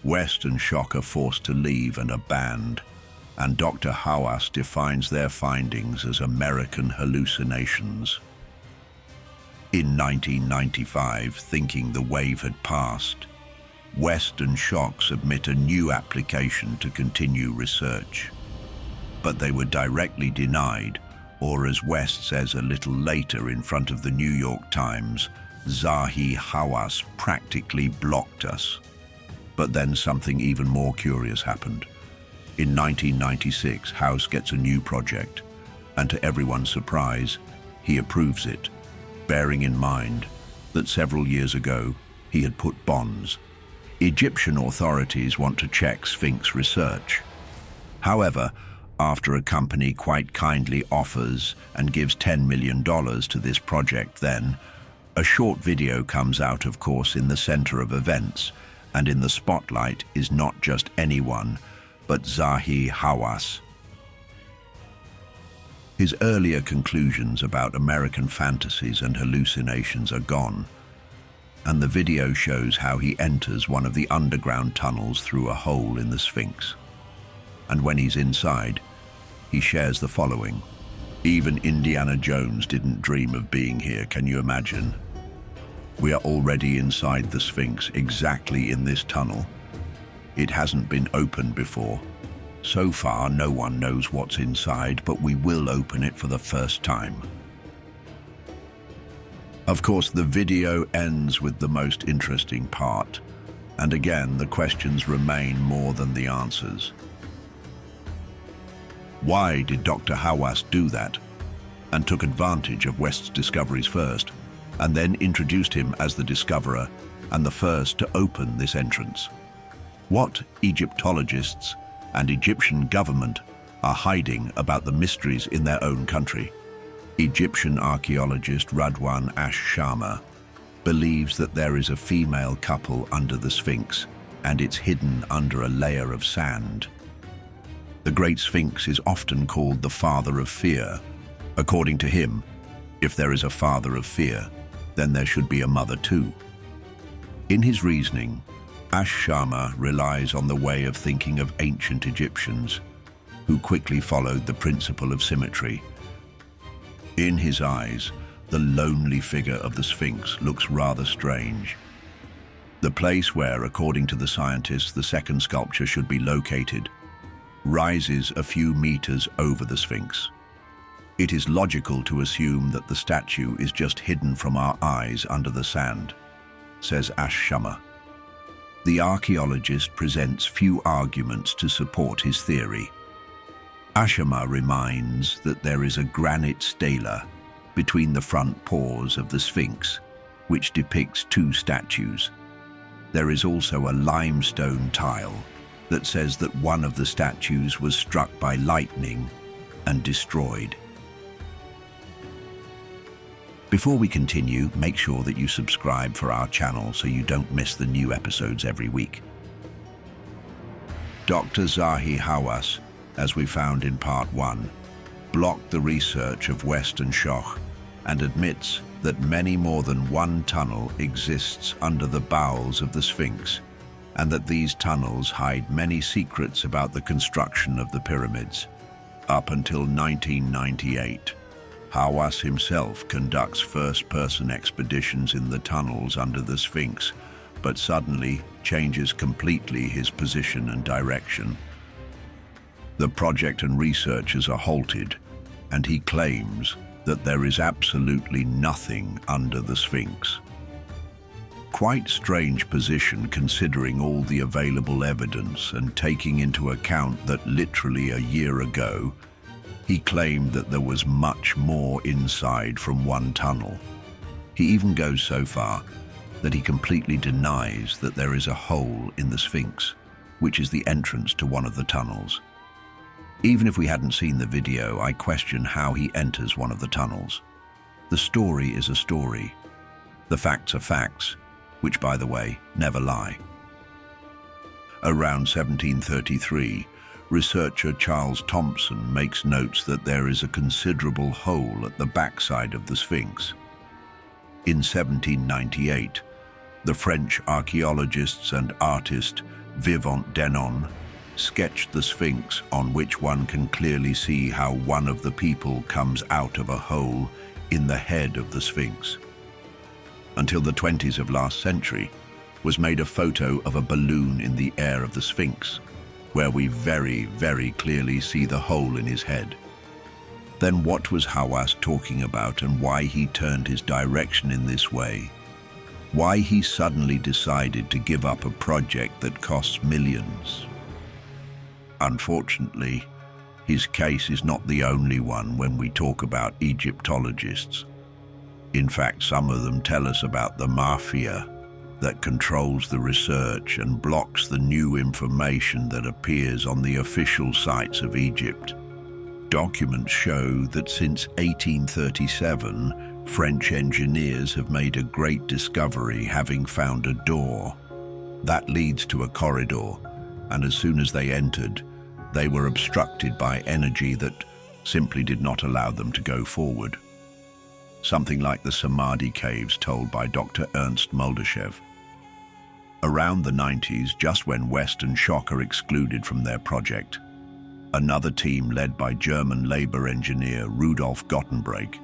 West and Schoch are forced to leave and are banned, and Dr. Hawass defines their findings as American hallucinations. In 1995, thinking the wave had passed, West and Schoch submit a new application to continue research. But they were directly denied, or as West says a little later in front of the New York Times, Zahi Hawass practically blocked us. But then something even more curious happened. In 1996, House gets a new project, and to everyone's surprise, he approves it, bearing in mind that several years ago he had put bonds. Egyptian authorities want to check Sphinx research. However, after a company quite kindly offers and gives $10 million to this project, then a short video comes out, of course, in the center of events, and in the spotlight is not just anyone, but Zahi Hawass. His earlier conclusions about American fantasies and hallucinations are gone, and the video shows how he enters one of the underground tunnels through a hole in the Sphinx. And when he's inside, he shares the following. Even Indiana Jones didn't dream of being here, can you imagine? We are already inside the Sphinx, exactly in this tunnel. It hasn't been opened before. So far, no one knows what's inside, but we will open it for the first time. Of course, the video ends with the most interesting part, and again, the questions remain more than the answers. Why did Dr. Hawass do that, and took advantage of West's discoveries first, and then introduced him as the discoverer and the first to open this entrance? What Egyptologists and Egyptian government are hiding about the mysteries in their own country? Egyptian archaeologist Radwan Ash-Sharma believes that there is a female couple under the Sphinx, and it's hidden under a layer of sand. The Great Sphinx is often called the father of fear. According to him, if there is a father of fear, then there should be a mother too. In his reasoning, Ash-Sharma relies on the way of thinking of ancient Egyptians, who quickly followed the principle of symmetry. In his eyes, the lonely figure of the Sphinx looks rather strange. The place where, according to the scientists, the second sculpture should be located rises a few meters over the Sphinx. It is logical to assume that the statue is just hidden from our eyes under the sand, says Ash-Sharma. The archaeologist presents few arguments to support his theory. Ash-Sharma reminds that there is a granite stela between the front paws of the Sphinx, which depicts two statues. There is also a limestone tile that says that one of the statues was struck by lightning and destroyed. Before we continue, make sure that you subscribe for our channel so you don't miss the new episodes every week. Dr. Zahi Hawass, as we found in part 1, blocked the research of West and Schoch and admits that many more than one tunnel exists under the bowels of the Sphinx, and that these tunnels hide many secrets about the construction of the pyramids. Up until 1998, Hawass himself conducts first-person expeditions in the tunnels under the Sphinx, but suddenly changes completely his position and direction. The project and researchers are halted, and he claims that there is absolutely nothing under the Sphinx. Quite strange position considering all the available evidence and taking into account that literally a year ago, He claimed that there was much more inside from one tunnel. He even goes so far that he completely denies that there is a hole in the Sphinx, which is the entrance to one of the tunnels. Even if we hadn't seen the video, I question how he enters one of the tunnels. The story is a story. The facts are facts, which, by the way, never lie. Around 1733, researcher Charles Thompson makes notes that there is a considerable hole at the backside of the Sphinx. In 1798, the French archaeologists and artist Vivant Denon sketched the Sphinx, on which one can clearly see how one of the people comes out of a hole in the head of the Sphinx. Until the 20s of last century, was made a photo of a balloon in the air of the Sphinx, where we very, very clearly see the hole in his head. Then what was Hawass talking about, and why he turned his direction in this way? Why he suddenly decided to give up a project that costs millions? Unfortunately, his case is not the only one when we talk about Egyptologists. In fact, some of them tell us about the mafia that controls the research and blocks the new information that appears on the official sites of Egypt. Documents show that since 1837, French engineers have made a great discovery, having found a door that leads to a corridor, and as soon as they entered, they were obstructed by energy that simply did not allow them to go forward. Something like the Samadhi caves told by Dr. Ernst Muldashev. Around the 90s, just when West and Shock are excluded from their project, another team led by German labor engineer Rudolf Gottenbreg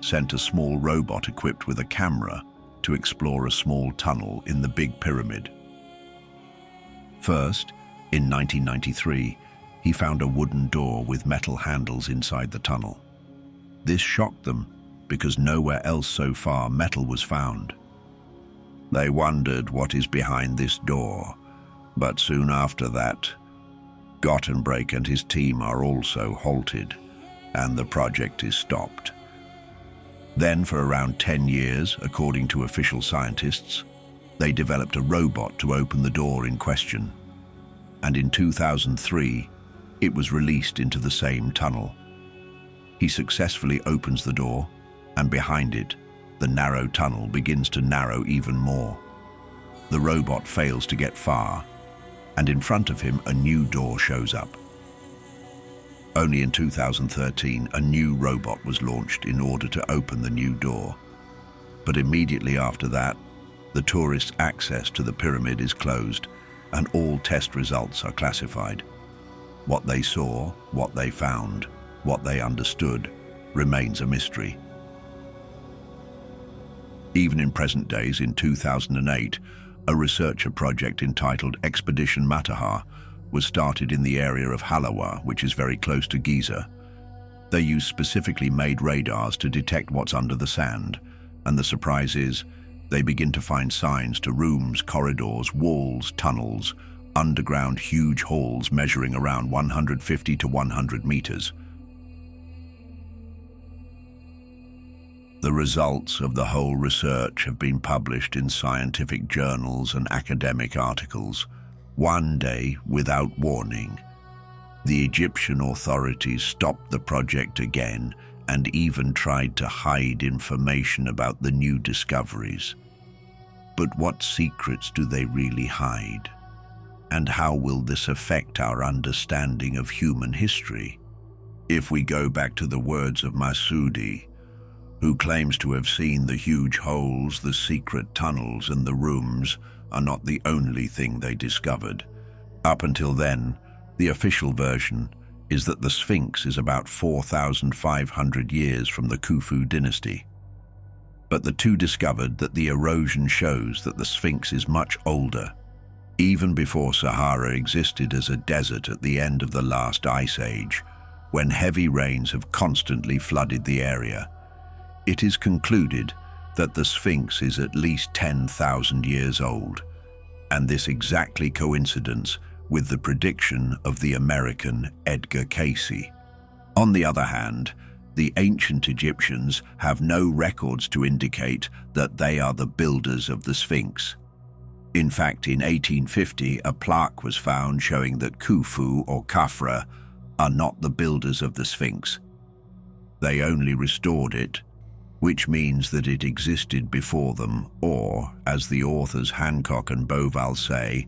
sent a small robot equipped with a camera to explore a small tunnel in the Big Pyramid. First, in 1993, he found a wooden door with metal handles inside the tunnel. This shocked them because nowhere else so far metal was found. They wondered what is behind this door, but soon after that, Gottenbreg and his team are also halted, and the project is stopped. Then, for around 10 years, according to official scientists, they developed a robot to open the door in question. And in 2003, it was released into the same tunnel. He successfully opens the door, and behind it, the narrow tunnel begins to narrow even more. The robot fails to get far, and in front of him, a new door shows up. Only in 2013, a new robot was launched in order to open the new door. But immediately after that, the tourist access to the pyramid is closed, and all test results are classified. What they saw, what they found, what they understood, remains a mystery. Even in present days, in 2008, a researcher project entitled Expedition Matterhorn was started in the area of Halawa, which is very close to Giza. They use specifically made radars to detect what's under the sand, and the surprise is, they begin to find signs to rooms, corridors, walls, tunnels, underground huge halls measuring around 150 to 100 meters. The results of the whole research have been published in scientific journals and academic articles. One day, without warning, the Egyptian authorities stopped the project again and even tried to hide information about the new discoveries. But what secrets do they really hide? And how will this affect our understanding of human history? If we go back to the words of Masudi, who claims to have seen the huge holes, the secret tunnels, and the rooms are not the only thing they discovered. Up until then, the official version is that the Sphinx is about 4,500 years from the Khufu dynasty. But the two discovered that the erosion shows that the Sphinx is much older, even before Sahara existed as a desert at the end of the last ice age, when heavy rains have constantly flooded the area. It is concluded that the Sphinx is at least 10,000 years old, and this exactly coincidence with the prediction of the American Edgar Cayce. On the other hand, the ancient Egyptians have no records to indicate that they are the builders of the Sphinx. In fact, in 1850, a plaque was found showing that Khufu or Khafra are not the builders of the Sphinx. They only restored it, which means that it existed before them, or, as the authors Hancock and Boval say,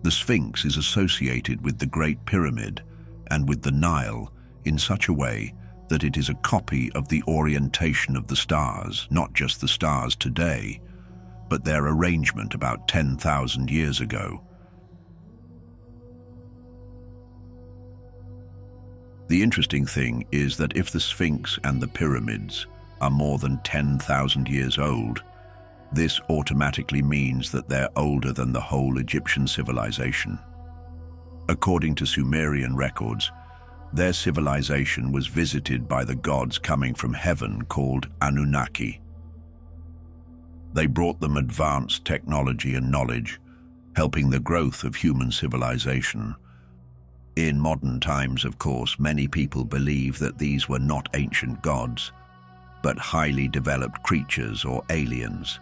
the Sphinx is associated with the Great Pyramid and with the Nile in such a way that it is a copy of the orientation of the stars, not just the stars today, but their arrangement about 10,000 years ago. The interesting thing is that if the Sphinx and the pyramids are more than 10,000 years old, this automatically means that they're older than the whole Egyptian civilization. According to Sumerian records, their civilization was visited by the gods coming from heaven called Anunnaki. They brought them advanced technology and knowledge, helping the growth of human civilization. In modern times, of course, many people believe that these were not ancient gods, but highly developed creatures or aliens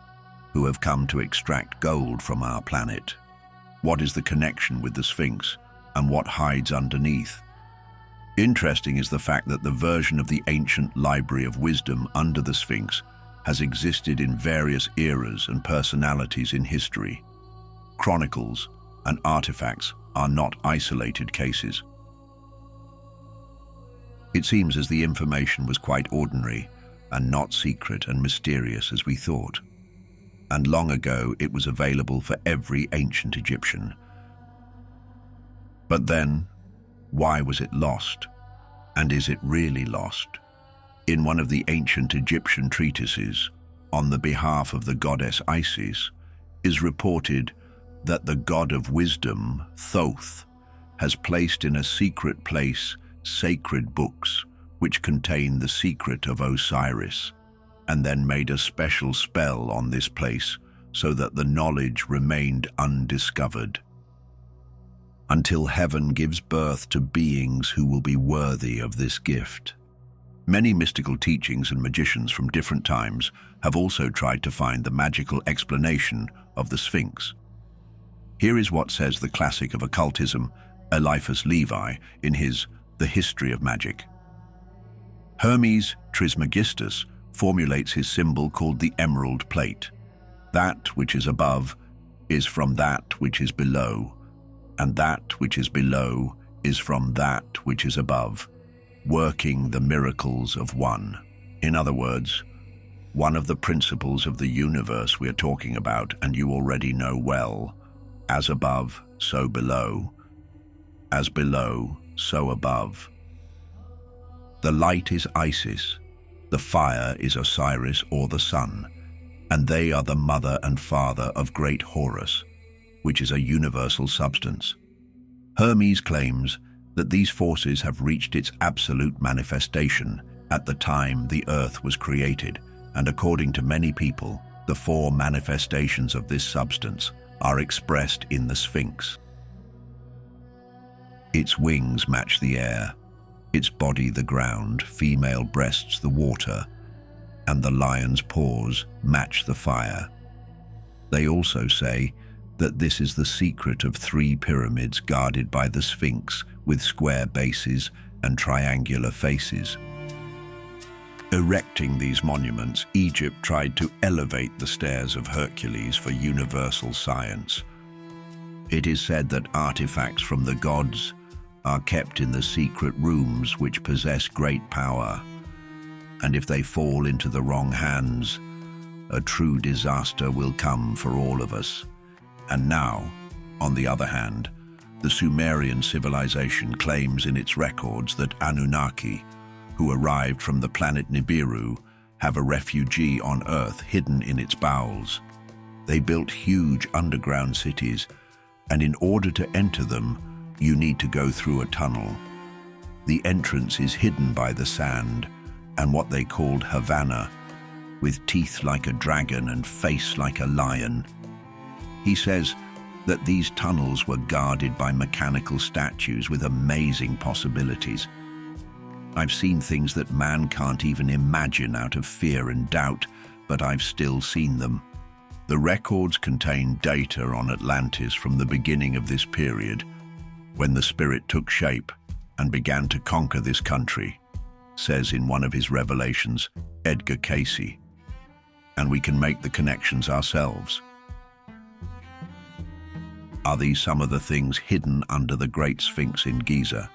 who have come to extract gold from our planet. What is the connection with the Sphinx, and what hides underneath? Interesting is the fact that the version of the ancient Library of Wisdom under the Sphinx has existed in various eras and personalities in history. Chronicles and artifacts are not isolated cases. It seems as the information was quite ordinary and not secret and mysterious as we thought. And long ago it was available for every ancient Egyptian. But then, why was it lost? And is it really lost? In one of the ancient Egyptian treatises, on the behalf of the goddess Isis, is reported that the god of wisdom, Thoth, has placed in a secret place sacred books which contain the secret of Osiris, and then made a special spell on this place so that the knowledge remained undiscovered, until heaven gives birth to beings who will be worthy of this gift. Many mystical teachings and magicians from different times have also tried to find the magical explanation of the Sphinx. Here is what says the classic of occultism, Eliphas Levi, in his The History of Magic. Hermes Trismegistus formulates his symbol called the emerald plate. That which is above is from that which is below, and that which is below is from that which is above, working the miracles of one. In other words, one of the principles of the universe we're talking about, and you already know well, as above, so below, as below, so above. The light is Isis, the fire is Osiris or the sun, and they are the mother and father of great Horus, which is a universal substance. Hermes claims that these forces have reached its absolute manifestation at the time the earth was created, and according to many people, the four manifestations of this substance are expressed in the Sphinx. Its wings match the air, its body the ground, female breasts the water, and the lion's paws match the fire. They also say that this is the secret of 3 pyramids guarded by the Sphinx with square bases and triangular faces. Erecting these monuments, Egypt tried to elevate the stairs of Hercules for universal science. It is said that artifacts from the gods are kept in the secret rooms which possess great power, and if they fall into the wrong hands, a true disaster will come for all of us. And now, on the other hand, the Sumerian civilization claims in its records that Anunnaki, who arrived from the planet Nibiru, have a refugee on Earth hidden in its bowels. They built huge underground cities, and in order to enter them, you need to go through a tunnel. The entrance is hidden by the sand and what they called Havana, with teeth like a dragon and face like a lion. He says that these tunnels were guarded by mechanical statues with amazing possibilities. I've seen things that man can't even imagine out of fear and doubt, but I've still seen them. The records contain data on Atlantis from the beginning of this period, when the spirit took shape and began to conquer this country, says in one of his revelations, Edgar Casey. And we can make the connections ourselves. Are these some of the things hidden under the Great Sphinx in Giza?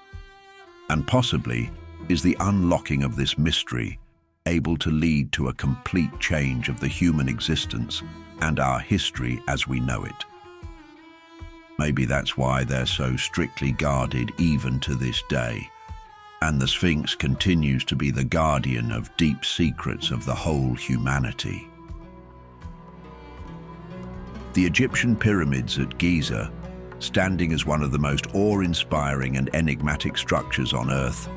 And possibly, is the unlocking of this mystery able to lead to a complete change of the human existence and our history as we know it? Maybe that's why they're so strictly guarded even to this day, and the Sphinx continues to be the guardian of deep secrets of the whole humanity. The Egyptian pyramids at Giza, standing as one of the most awe-inspiring and enigmatic structures on Earth,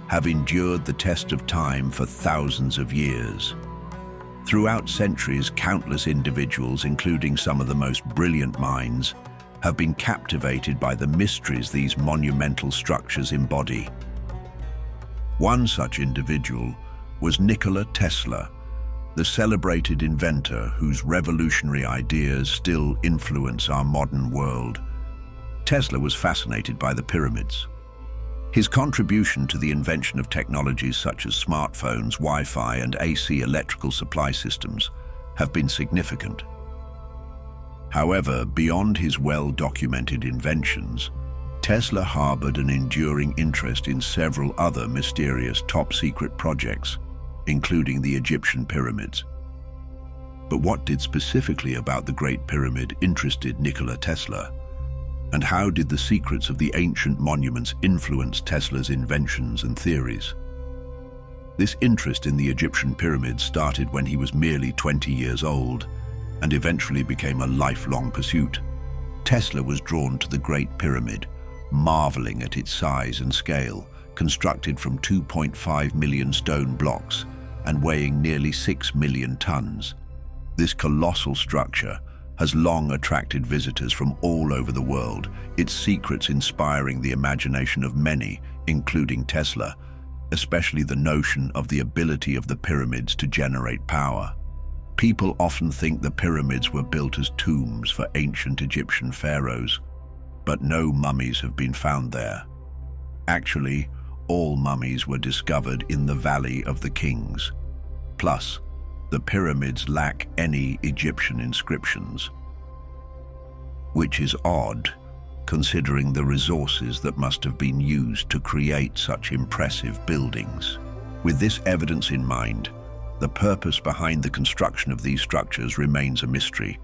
have endured the test of time for thousands of years. Throughout centuries, countless individuals, including some of the most brilliant minds, have been captivated by the mysteries these monumental structures embody. One such individual was Nikola Tesla, the celebrated inventor whose revolutionary ideas still influence our modern world. Tesla was fascinated by the pyramids. His contribution to the invention of technologies such as smartphones, Wi-Fi, and AC electrical supply systems have been significant. However, beyond his well-documented inventions, Tesla harbored an enduring interest in several other mysterious top-secret projects, including the Egyptian pyramids. But what did specifically about the Great Pyramid interested Nikola Tesla? And how did the secrets of the ancient monuments influence Tesla's inventions and theories? This interest in the Egyptian pyramids started when he was merely 20 years old and eventually became a lifelong pursuit. Tesla was drawn to the Great Pyramid, marveling at its size and scale, constructed from 2.5 million stone blocks and weighing nearly 6 million tons. This colossal structure has long attracted visitors from all over the world, its secrets inspiring the imagination of many, including Tesla, especially the notion of the ability of the pyramids to generate power. People often think the pyramids were built as tombs for ancient Egyptian pharaohs, but no mummies have been found there. Actually, all mummies were discovered in the Valley of the Kings. Plus, the pyramids lack any Egyptian inscriptions, which is odd, considering the resources that must have been used to create such impressive buildings. With this evidence in mind, the purpose behind the construction of these structures remains a mystery.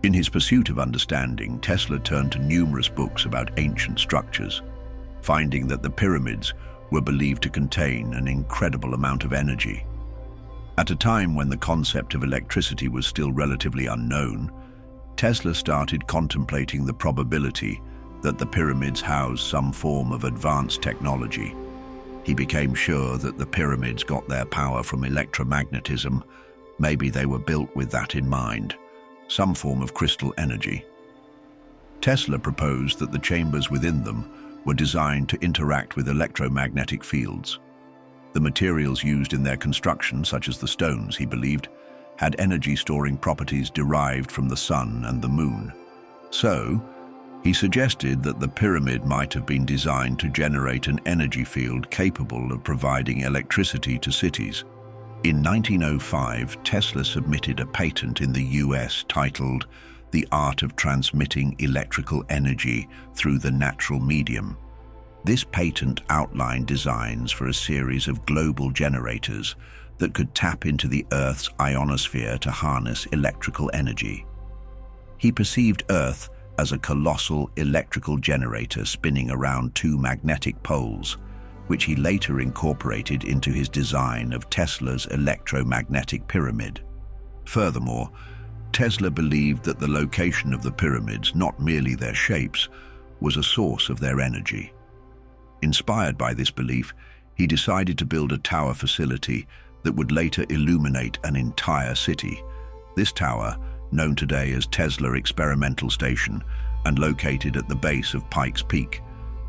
In his pursuit of understanding, Tesla turned to numerous books about ancient structures, finding that the pyramids were believed to contain an incredible amount of energy. At a time when the concept of electricity was still relatively unknown, Tesla started contemplating the probability that the pyramids housed some form of advanced technology. He became sure that the pyramids got their power from electromagnetism. Maybe they were built with that in mind, some form of crystal energy. Tesla proposed that the chambers within them were designed to interact with electromagnetic fields. The materials used in their construction, such as the stones, he believed, had energy-storing properties derived from the sun and the moon. So, he suggested that the pyramid might have been designed to generate an energy field capable of providing electricity to cities. In 1905, Tesla submitted a patent in the US titled "The Art of Transmitting Electrical Energy Through the Natural Medium." This patent outlined designs for a series of global generators that could tap into the Earth's ionosphere to harness electrical energy. He perceived Earth as a colossal electrical generator spinning around two magnetic poles, which he later incorporated into his design of Tesla's electromagnetic pyramid. Furthermore, Tesla believed that the location of the pyramids, not merely their shapes, was a source of their energy. Inspired by this belief, he decided to build a tower facility that would later illuminate an entire city. This tower, known today as Tesla Experimental Station and located at the base of Pikes Peak,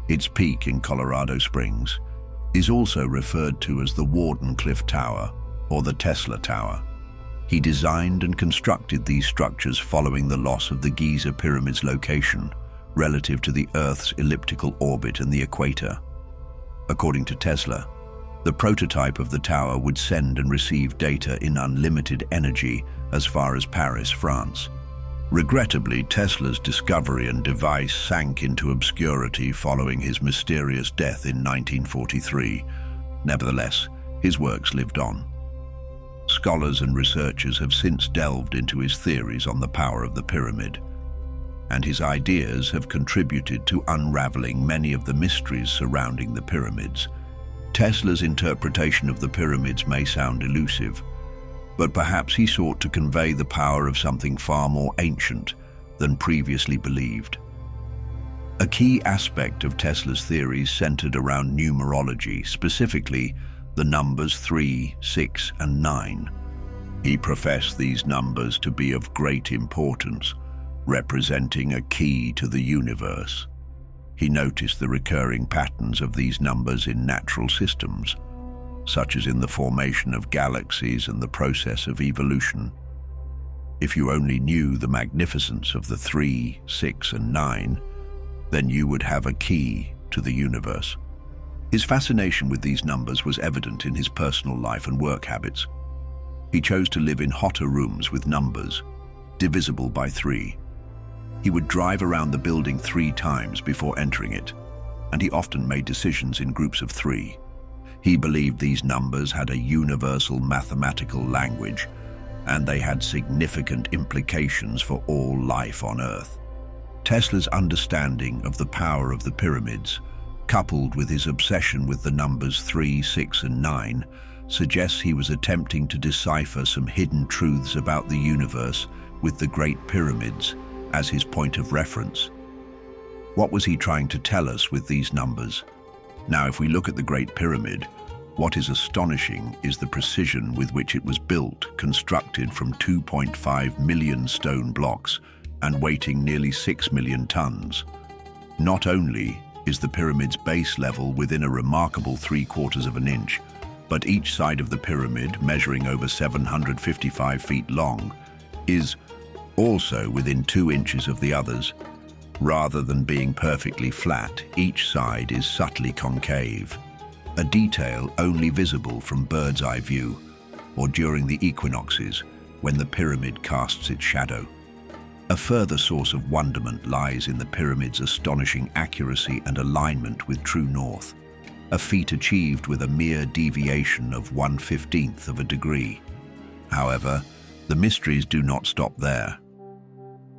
its peak in Colorado Springs, is also referred to as the Wardenclyffe Tower or the Tesla Tower. He designed and constructed these structures following the loss of the Giza pyramid's location relative to the Earth's elliptical orbit and the equator. According to Tesla, the prototype of the tower would send and receive data in unlimited energy as far as Paris, France. Regrettably, Tesla's discovery and device sank into obscurity following his mysterious death in 1943. Nevertheless, his works lived on. Scholars and researchers have since delved into his theories on the power of the pyramid, and his ideas have contributed to unraveling many of the mysteries surrounding the pyramids. Tesla's interpretation of the pyramids may sound elusive, but perhaps he sought to convey the power of something far more ancient than previously believed. A key aspect of Tesla's theories centered around numerology, specifically the numbers 3, 6, and 9. He professed these numbers to be of great importance, representing a key to the universe. He noticed the recurring patterns of these numbers in natural systems, such as in the formation of galaxies and the process of evolution. If you only knew the magnificence of the 3, 6, and 9, then you would have a key to the universe. His fascination with these numbers was evident in his personal life and work habits. He chose to live in hotter rooms with numbers, divisible by 3. He would drive around the building 3 times before entering it, and he often made decisions in groups of 3. He believed these numbers had a universal mathematical language, and they had significant implications for all life on Earth. Tesla's understanding of the power of the pyramids, coupled with his obsession with the numbers 3, 6, and 9, suggests he was attempting to decipher some hidden truths about the universe with the Great Pyramids as his point of reference. What was he trying to tell us with these numbers? Now, if we look at the Great Pyramid, what is astonishing is the precision with which it was built, constructed from 2.5 million stone blocks and weighing nearly 6 million tons. Not only is the pyramid's base level within a remarkable 3/4 of an inch, but each side of the pyramid, measuring over 755 feet long, is also within 2 inches of the others. Rather than being perfectly flat, each side is subtly concave, a detail only visible from bird's eye view or during the equinoxes when the pyramid casts its shadow. A further source of wonderment lies in the pyramid's astonishing accuracy and alignment with true north, a feat achieved with a mere deviation of 1/15 of a degree. However, the mysteries do not stop there.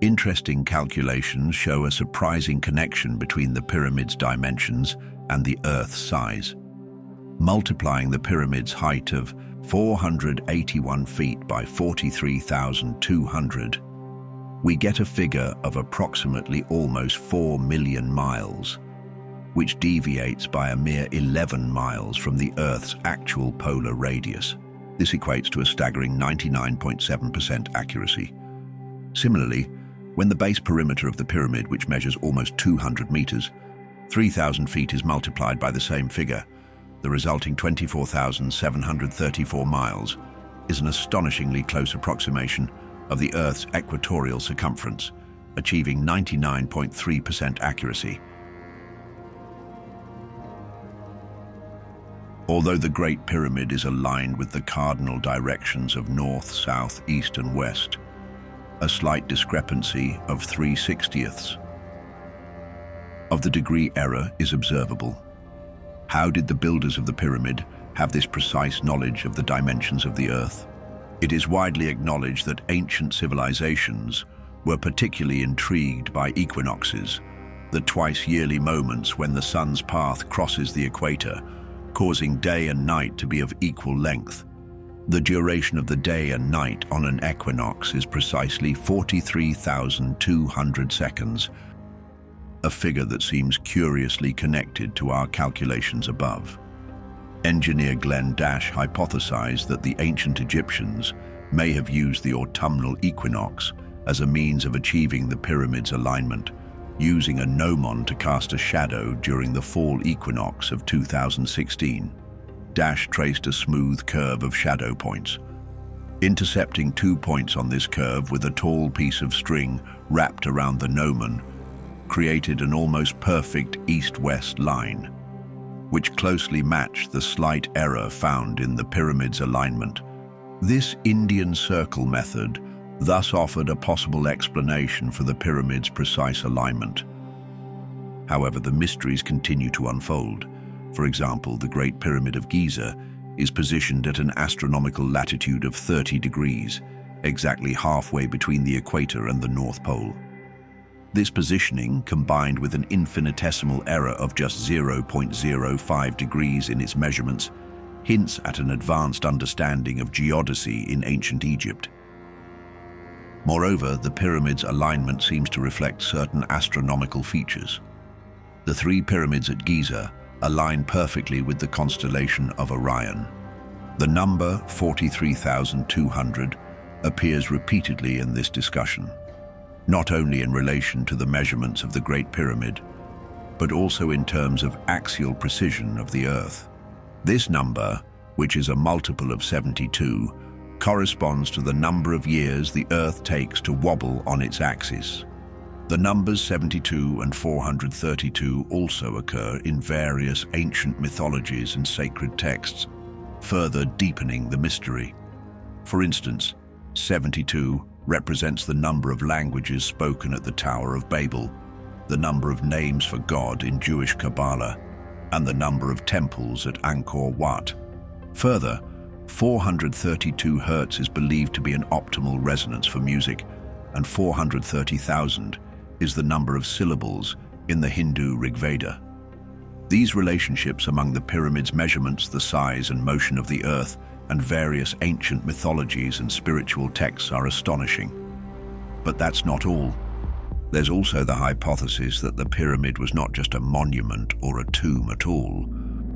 Interesting calculations show a surprising connection between the pyramid's dimensions and the Earth's size. Multiplying the pyramid's height of 481 feet by 43,200, we get a figure of approximately almost 4 million miles, which deviates by a mere 11 miles from the Earth's actual polar radius. This equates to a staggering 99.7% accuracy. Similarly, when the base perimeter of the pyramid, which measures almost 200 meters, 3,000 feet, is multiplied by the same figure, the resulting 24,734 miles is an astonishingly close approximation of the Earth's equatorial circumference, achieving 99.3% accuracy. Although the Great Pyramid is aligned with the cardinal directions of north, south, east, and west, a slight discrepancy of 3/60ths of the degree error is observable. How did the builders of the pyramid have this precise knowledge of the dimensions of the Earth? It is widely acknowledged that ancient civilizations were particularly intrigued by equinoxes, the twice-yearly moments when the sun's path crosses the equator, causing day and night to be of equal length. The duration of the day and night on an equinox is precisely 43,200 seconds, a figure that seems curiously connected to our calculations above. Engineer Glenn Dash hypothesized that the ancient Egyptians may have used the autumnal equinox as a means of achieving the pyramid's alignment, using a gnomon to cast a shadow during the fall equinox of 2016. Dash traced a smooth curve of shadow points, intercepting 2 points on this curve with a tall piece of string wrapped around the gnomon, created an almost perfect east-west line, which closely matched the slight error found in the pyramid's alignment. This Indian circle method thus offered a possible explanation for the pyramid's precise alignment. However, the mysteries continue to unfold. For example, the Great Pyramid of Giza is positioned at an astronomical latitude of 30 degrees, exactly halfway between the equator and the North Pole. This positioning, combined with an infinitesimal error of just 0.05 degrees in its measurements, hints at an advanced understanding of geodesy in ancient Egypt. Moreover, the pyramid's alignment seems to reflect certain astronomical features. The 3 pyramids at Giza align perfectly with the constellation of Orion. The number 43,200 appears repeatedly in this discussion, not only in relation to the measurements of the Great Pyramid, but also in terms of axial precision of the Earth. This number, which is a multiple of 72, corresponds to the number of years the Earth takes to wobble on its axis. The numbers 72 and 432 also occur in various ancient mythologies and sacred texts, further deepening the mystery. For instance, 72 represents the number of languages spoken at the Tower of Babel, the number of names for God in Jewish Kabbalah, and the number of temples at Angkor Wat. Further, 432 Hz is believed to be an optimal resonance for music, and 430,000 is the number of syllables in the Hindu Rig Veda. These relationships among the pyramid's measurements, the size and motion of the Earth, and various ancient mythologies and spiritual texts are astonishing. But that's not all. There's also the hypothesis that the pyramid was not just a monument or a tomb at all,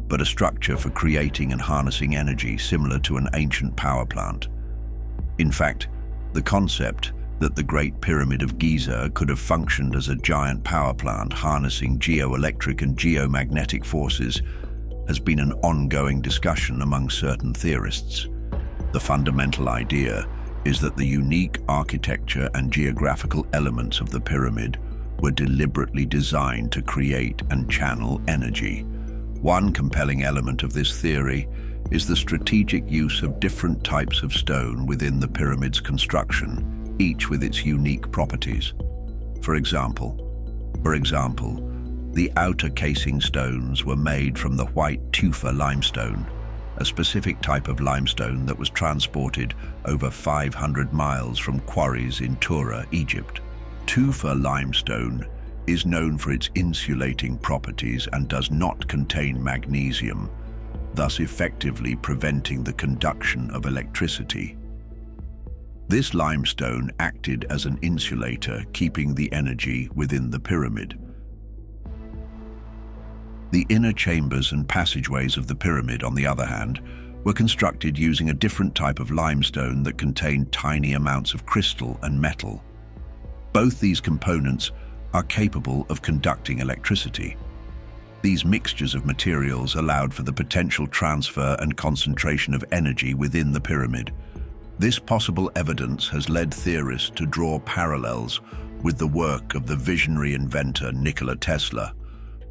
but a structure for creating and harnessing energy similar to an ancient power plant. In fact, the concept that the Great Pyramid of Giza could have functioned as a giant power plant harnessing geoelectric and geomagnetic forces has been an ongoing discussion among certain theorists. The fundamental idea is that the unique architecture and geographical elements of the pyramid were deliberately designed to create and channel energy. One compelling element of this theory is the strategic use of different types of stone within the pyramid's construction, each with its unique properties. For example, the outer casing stones were made from the white tufa limestone, a specific type of limestone that was transported over 500 miles from quarries in Tura, Egypt. Tufa limestone is known for its insulating properties and does not contain magnesium, thus effectively preventing the conduction of electricity. This limestone acted as an insulator, keeping the energy within the pyramid. The inner chambers and passageways of the pyramid, on the other hand, were constructed using a different type of limestone that contained tiny amounts of crystal and metal. Both these components are capable of conducting electricity. These mixtures of materials allowed for the potential transfer and concentration of energy within the pyramid. This possible evidence has led theorists to draw parallels with the work of the visionary inventor Nikola Tesla,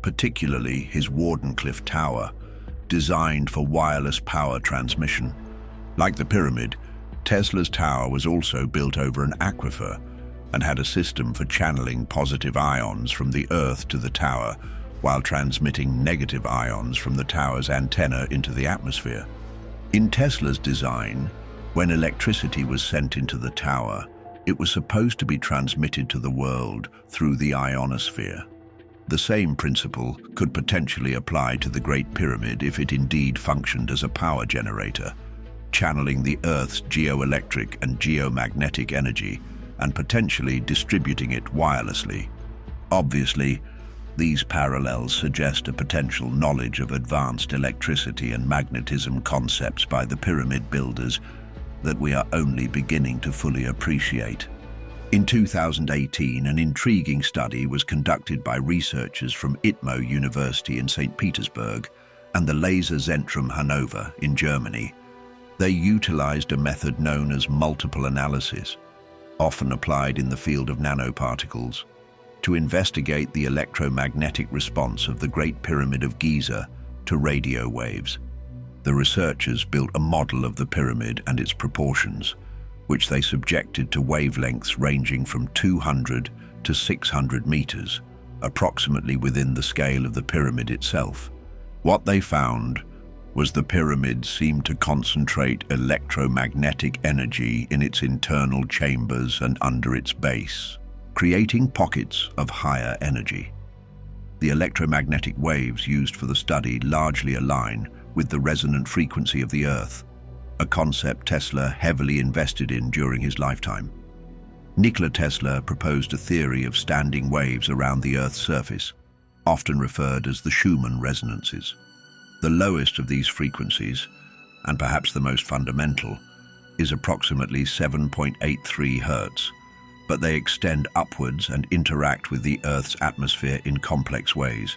particularly his Wardenclyffe Tower, designed for wireless power transmission. Like the pyramid, Tesla's tower was also built over an aquifer and had a system for channeling positive ions from the Earth to the tower while transmitting negative ions from the tower's antenna into the atmosphere. In Tesla's design, when electricity was sent into the tower, it was supposed to be transmitted to the world through the ionosphere. The same principle could potentially apply to the Great Pyramid if it indeed functioned as a power generator, channeling the Earth's geoelectric and geomagnetic energy and potentially distributing it wirelessly. Obviously, these parallels suggest a potential knowledge of advanced electricity and magnetism concepts by the pyramid builders that we are only beginning to fully appreciate. In 2018, an intriguing study was conducted by researchers from ITMO University in St. Petersburg and the Laserzentrum Hanover in Germany. They utilized a method known as multiple analysis, often applied in the field of nanoparticles, to investigate the electromagnetic response of the Great Pyramid of Giza to radio waves. The researchers built a model of the pyramid and its proportions, which they subjected to wavelengths ranging from 200 to 600 meters, approximately within the scale of the pyramid itself. What they found was the pyramid seemed to concentrate electromagnetic energy in its internal chambers and under its base, creating pockets of higher energy. The electromagnetic waves used for the study largely align with the resonant frequency of the Earth, a concept Tesla heavily invested in during his lifetime. Nikola Tesla proposed a theory of standing waves around the Earth's surface, often referred as the Schumann resonances. The lowest of these frequencies, and perhaps the most fundamental, is approximately 7.83 Hz, but they extend upwards and interact with the Earth's atmosphere in complex ways.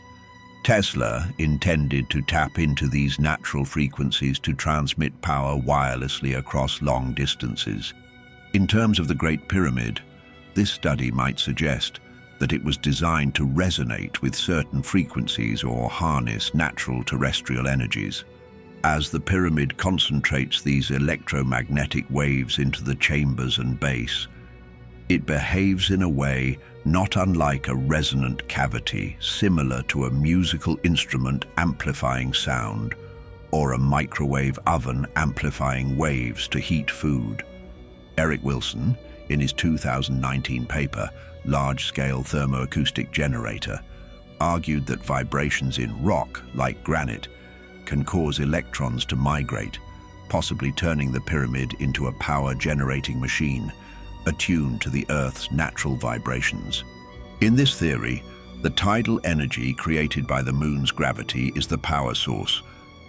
Tesla intended to tap into these natural frequencies to transmit power wirelessly across long distances. In terms of the Great Pyramid, this study might suggest that it was designed to resonate with certain frequencies or harness natural terrestrial energies. As the pyramid concentrates these electromagnetic waves into the chambers and base, it behaves in a way not unlike a resonant cavity, similar to a musical instrument amplifying sound, or a microwave oven amplifying waves to heat food. Eric Wilson, in his 2019 paper, Large-Scale Thermoacoustic Generator, argued that vibrations in rock, like granite, can cause electrons to migrate, possibly turning the pyramid into a power-generating machine, attuned to the Earth's natural vibrations. In this theory, the tidal energy created by the Moon's gravity is the power source,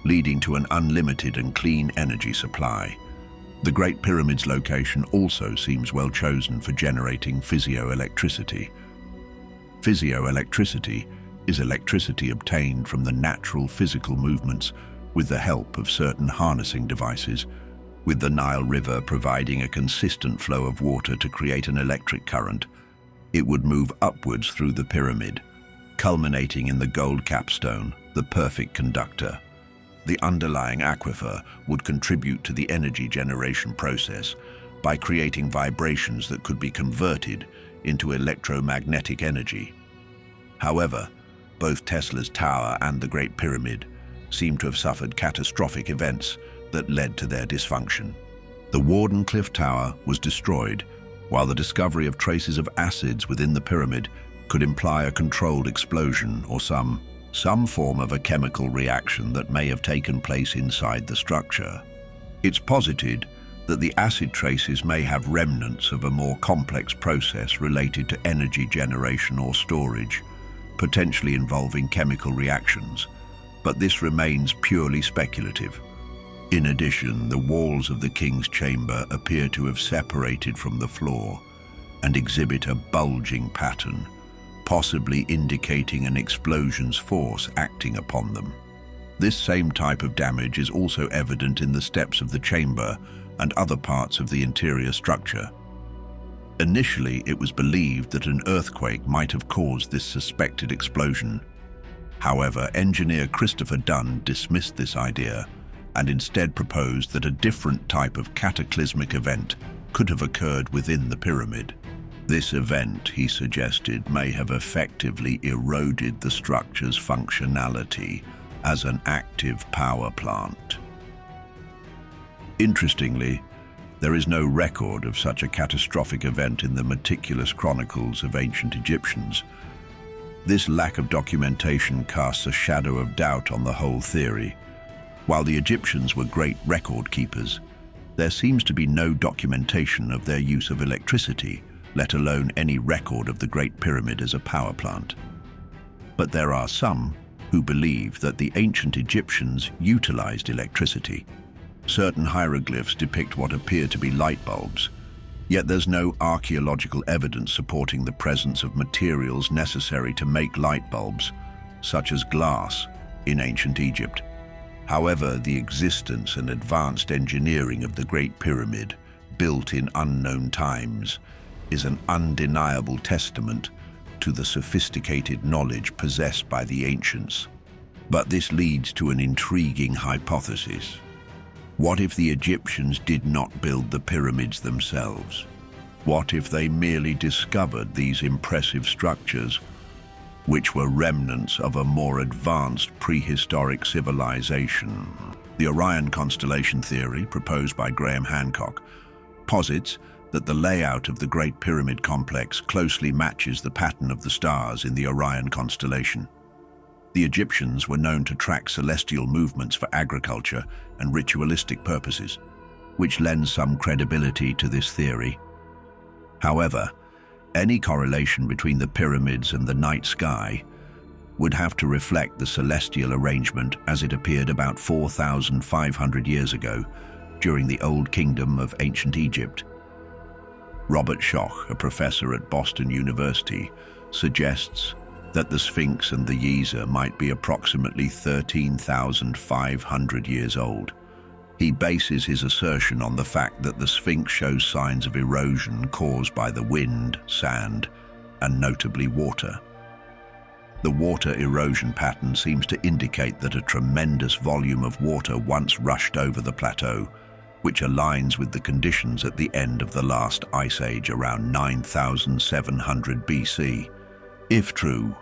leading to an unlimited and clean energy supply. The Great Pyramid's location also seems well chosen for generating physioelectricity. Physioelectricity is electricity obtained from the natural physical movements with the help of certain harnessing devices, with the Nile River providing a consistent flow of water to create an electric current. It would move upwards through the pyramid, culminating in the gold capstone, the perfect conductor. The underlying aquifer would contribute to the energy generation process by creating vibrations that could be converted into electromagnetic energy. However, both Tesla's tower and the Great Pyramid seem to have suffered catastrophic events that led to their dysfunction. The Wardenclyffe Tower was destroyed, while the discovery of traces of acids within the pyramid could imply a controlled explosion or some form of a chemical reaction that may have taken place inside the structure. It's posited that the acid traces may have remnants of a more complex process related to energy generation or storage, potentially involving chemical reactions, but this remains purely speculative. In addition, the walls of the king's chamber appear to have separated from the floor and exhibit a bulging pattern, possibly indicating an explosion's force acting upon them. This same type of damage is also evident in the steps of the chamber and other parts of the interior structure. Initially, it was believed that an earthquake might have caused this suspected explosion. However, engineer Christopher Dunn dismissed this idea and instead proposed that a different type of cataclysmic event could have occurred within the pyramid. This event, he suggested, may have effectively eroded the structure's functionality as an active power plant. Interestingly, there is no record of such a catastrophic event in the meticulous chronicles of ancient Egyptians. This lack of documentation casts a shadow of doubt on the whole theory. While the Egyptians were great record keepers, there seems to be no documentation of their use of electricity, let alone any record of the Great Pyramid as a power plant. But there are some who believe that the ancient Egyptians utilized electricity. Certain hieroglyphs depict what appear to be light bulbs, Yet there's no archaeological evidence supporting the presence of materials necessary to make light bulbs, such as glass, in ancient Egypt. However, the existence and advanced engineering of the Great Pyramid, built in unknown times, is an undeniable testament to the sophisticated knowledge possessed by the ancients. But this leads to an intriguing hypothesis. What if the Egyptians did not build the pyramids themselves? What if they merely discovered these impressive structures, which were remnants of a more advanced prehistoric civilization? The Orion constellation theory, proposed by Graham Hancock, posits that the layout of the Great Pyramid complex closely matches the pattern of the stars in the Orion constellation. The Egyptians were known to track celestial movements for agriculture and ritualistic purposes, which lends some credibility to this theory. However, any correlation between the pyramids and the night sky would have to reflect the celestial arrangement as it appeared about 4,500 years ago during the Old Kingdom of ancient Egypt. Robert Schoch, a professor at Boston University, suggests that the Sphinx and the Giza might be approximately 13,500 years old. He bases his assertion on the fact that the Sphinx shows signs of erosion caused by the wind, sand, and notably water. The water erosion pattern seems to indicate that a tremendous volume of water once rushed over the plateau, which aligns with the conditions at the end of the last ice age around 9,700 BC. If true,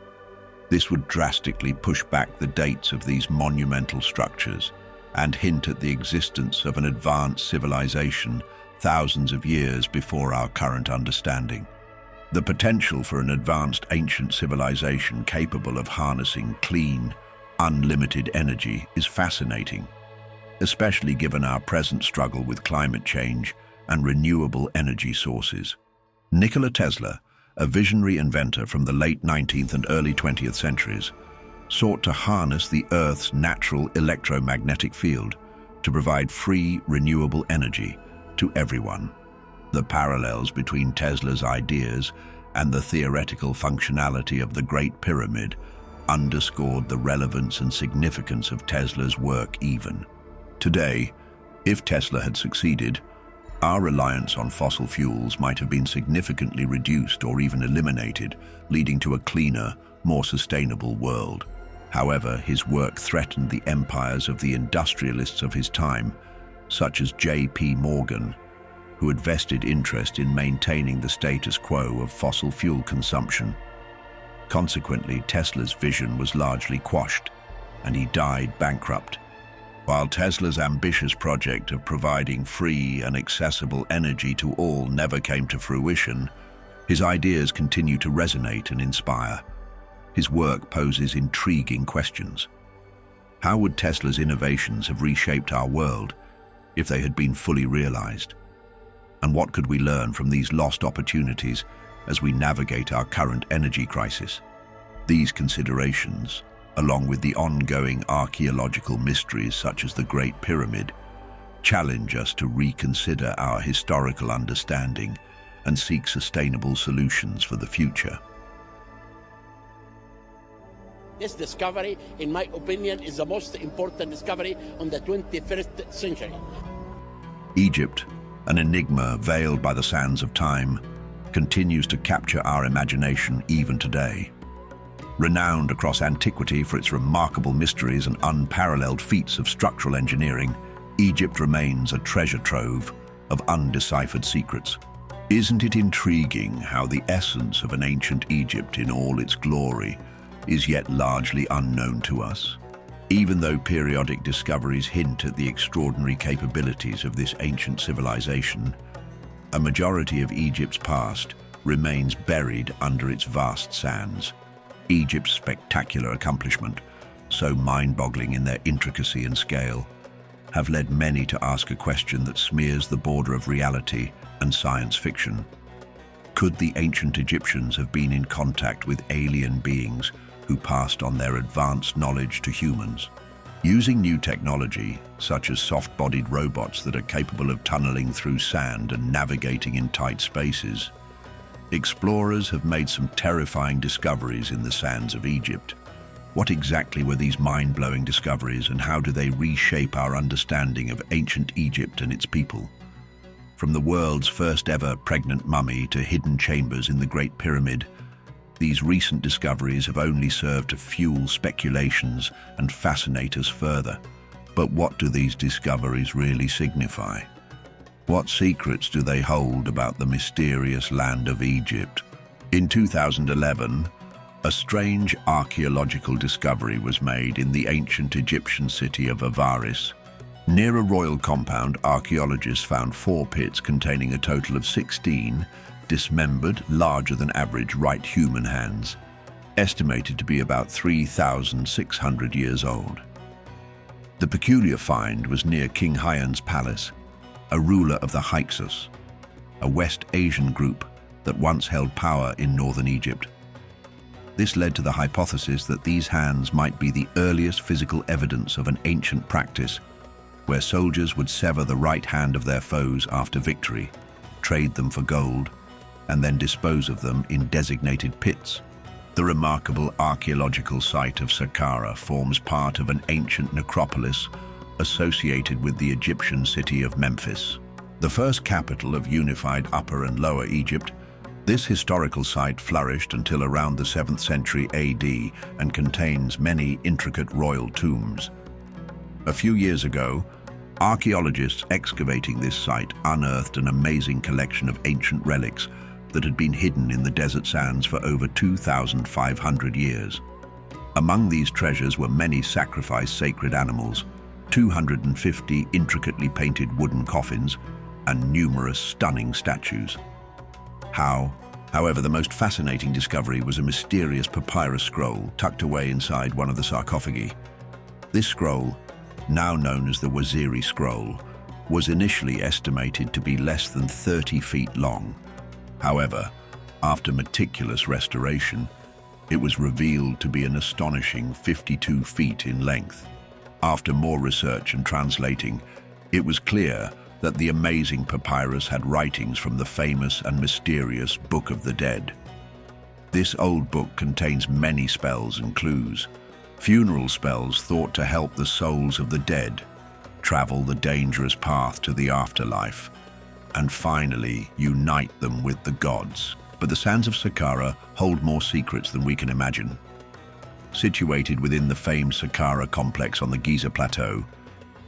this would drastically push back the dates of these monumental structures and hint at the existence of an advanced civilization thousands of years before our current understanding. The potential for an advanced ancient civilization capable of harnessing clean, unlimited energy is fascinating, especially given our present struggle with climate change and renewable energy sources. Nikola Tesla, a visionary inventor from the late 19th and early 20th centuries, sought to harness the Earth's natural electromagnetic field to provide free, renewable energy to everyone. The parallels between Tesla's ideas and the theoretical functionality of the Great Pyramid underscored the relevance and significance of Tesla's work even. Today, if Tesla had succeeded, our reliance on fossil fuels might have been significantly reduced or even eliminated, leading to a cleaner, more sustainable world. However, his work threatened the empires of the industrialists of his time, such as J.P. Morgan, who had vested interest in maintaining the status quo of fossil fuel consumption. Consequently, Tesla's vision was largely quashed, and he died bankrupt. While Tesla's ambitious project of providing free and accessible energy to all never came to fruition, his ideas continue to resonate and inspire. His work poses intriguing questions. How would Tesla's innovations have reshaped our world if they had been fully realized? And what could we learn from these lost opportunities as we navigate our current energy crisis? These considerations, along with the ongoing archaeological mysteries such as the Great Pyramid, challenge us to reconsider our historical understanding and seek sustainable solutions for the future. This discovery, in my opinion, is the most important discovery on the 21st century. Egypt, an enigma veiled by the sands of time, continues to capture our imagination even today. Renowned across antiquity for its remarkable mysteries and unparalleled feats of structural engineering, Egypt remains a treasure trove of undeciphered secrets. Isn't it intriguing how the essence of an ancient Egypt in all its glory is yet largely unknown to us? Even though periodic discoveries hint at the extraordinary capabilities of this ancient civilization, a majority of Egypt's past remains buried under its vast sands. Egypt's spectacular accomplishment, so mind-boggling in their intricacy and scale, have led many to ask a question that smears the border of reality and science fiction. Could the ancient Egyptians have been in contact with alien beings who passed on their advanced knowledge to humans? Using new technology, such as soft-bodied robots that are capable of tunneling through sand and navigating in tight spaces, explorers have made some terrifying discoveries in the sands of Egypt. What exactly were these mind-blowing discoveries, and how do they reshape our understanding of ancient Egypt and its people? From the world's first ever pregnant mummy to hidden chambers in the Great Pyramid, these recent discoveries have only served to fuel speculations and fascinate us further. But what do these discoveries really signify? What secrets do they hold about the mysterious land of Egypt? In 2011, a strange archaeological discovery was made in the ancient Egyptian city of Avaris. Near a royal compound, archaeologists found 4 pits containing a total of 16 dismembered, larger than average right human hands, estimated to be about 3,600 years old. The peculiar find was near King Hayan's palace, a ruler of the Hyksos, a West Asian group that once held power in northern Egypt. This led to the hypothesis that these hands might be the earliest physical evidence of an ancient practice where soldiers would sever the right hand of their foes after victory, trade them for gold, and then dispose of them in designated pits. The remarkable archaeological site of Saqqara forms part of an ancient necropolis associated with the Egyptian city of Memphis. The first capital of unified Upper and Lower Egypt, this historical site flourished until around the 7th century AD and contains many intricate royal tombs. A few years ago, archaeologists excavating this site unearthed an amazing collection of ancient relics that had been hidden in the desert sands for over 2,500 years. Among these treasures were many sacrificed sacred animals, 250 intricately painted wooden coffins, and numerous stunning statues. However, the most fascinating discovery was a mysterious papyrus scroll tucked away inside one of the sarcophagi. This scroll, now known as the Waziri Scroll, was initially estimated to be less than 30 feet long. However, after meticulous restoration, it was revealed to be an astonishing 52 feet in length. After more research and translating, it was clear that the amazing papyrus had writings from the famous and mysterious Book of the Dead. This old book contains many spells and clues, funeral spells thought to help the souls of the dead travel the dangerous path to the afterlife, and finally unite them with the gods. But the sands of Saqqara hold more secrets than we can imagine. Situated within the famed Saqqara complex on the Giza plateau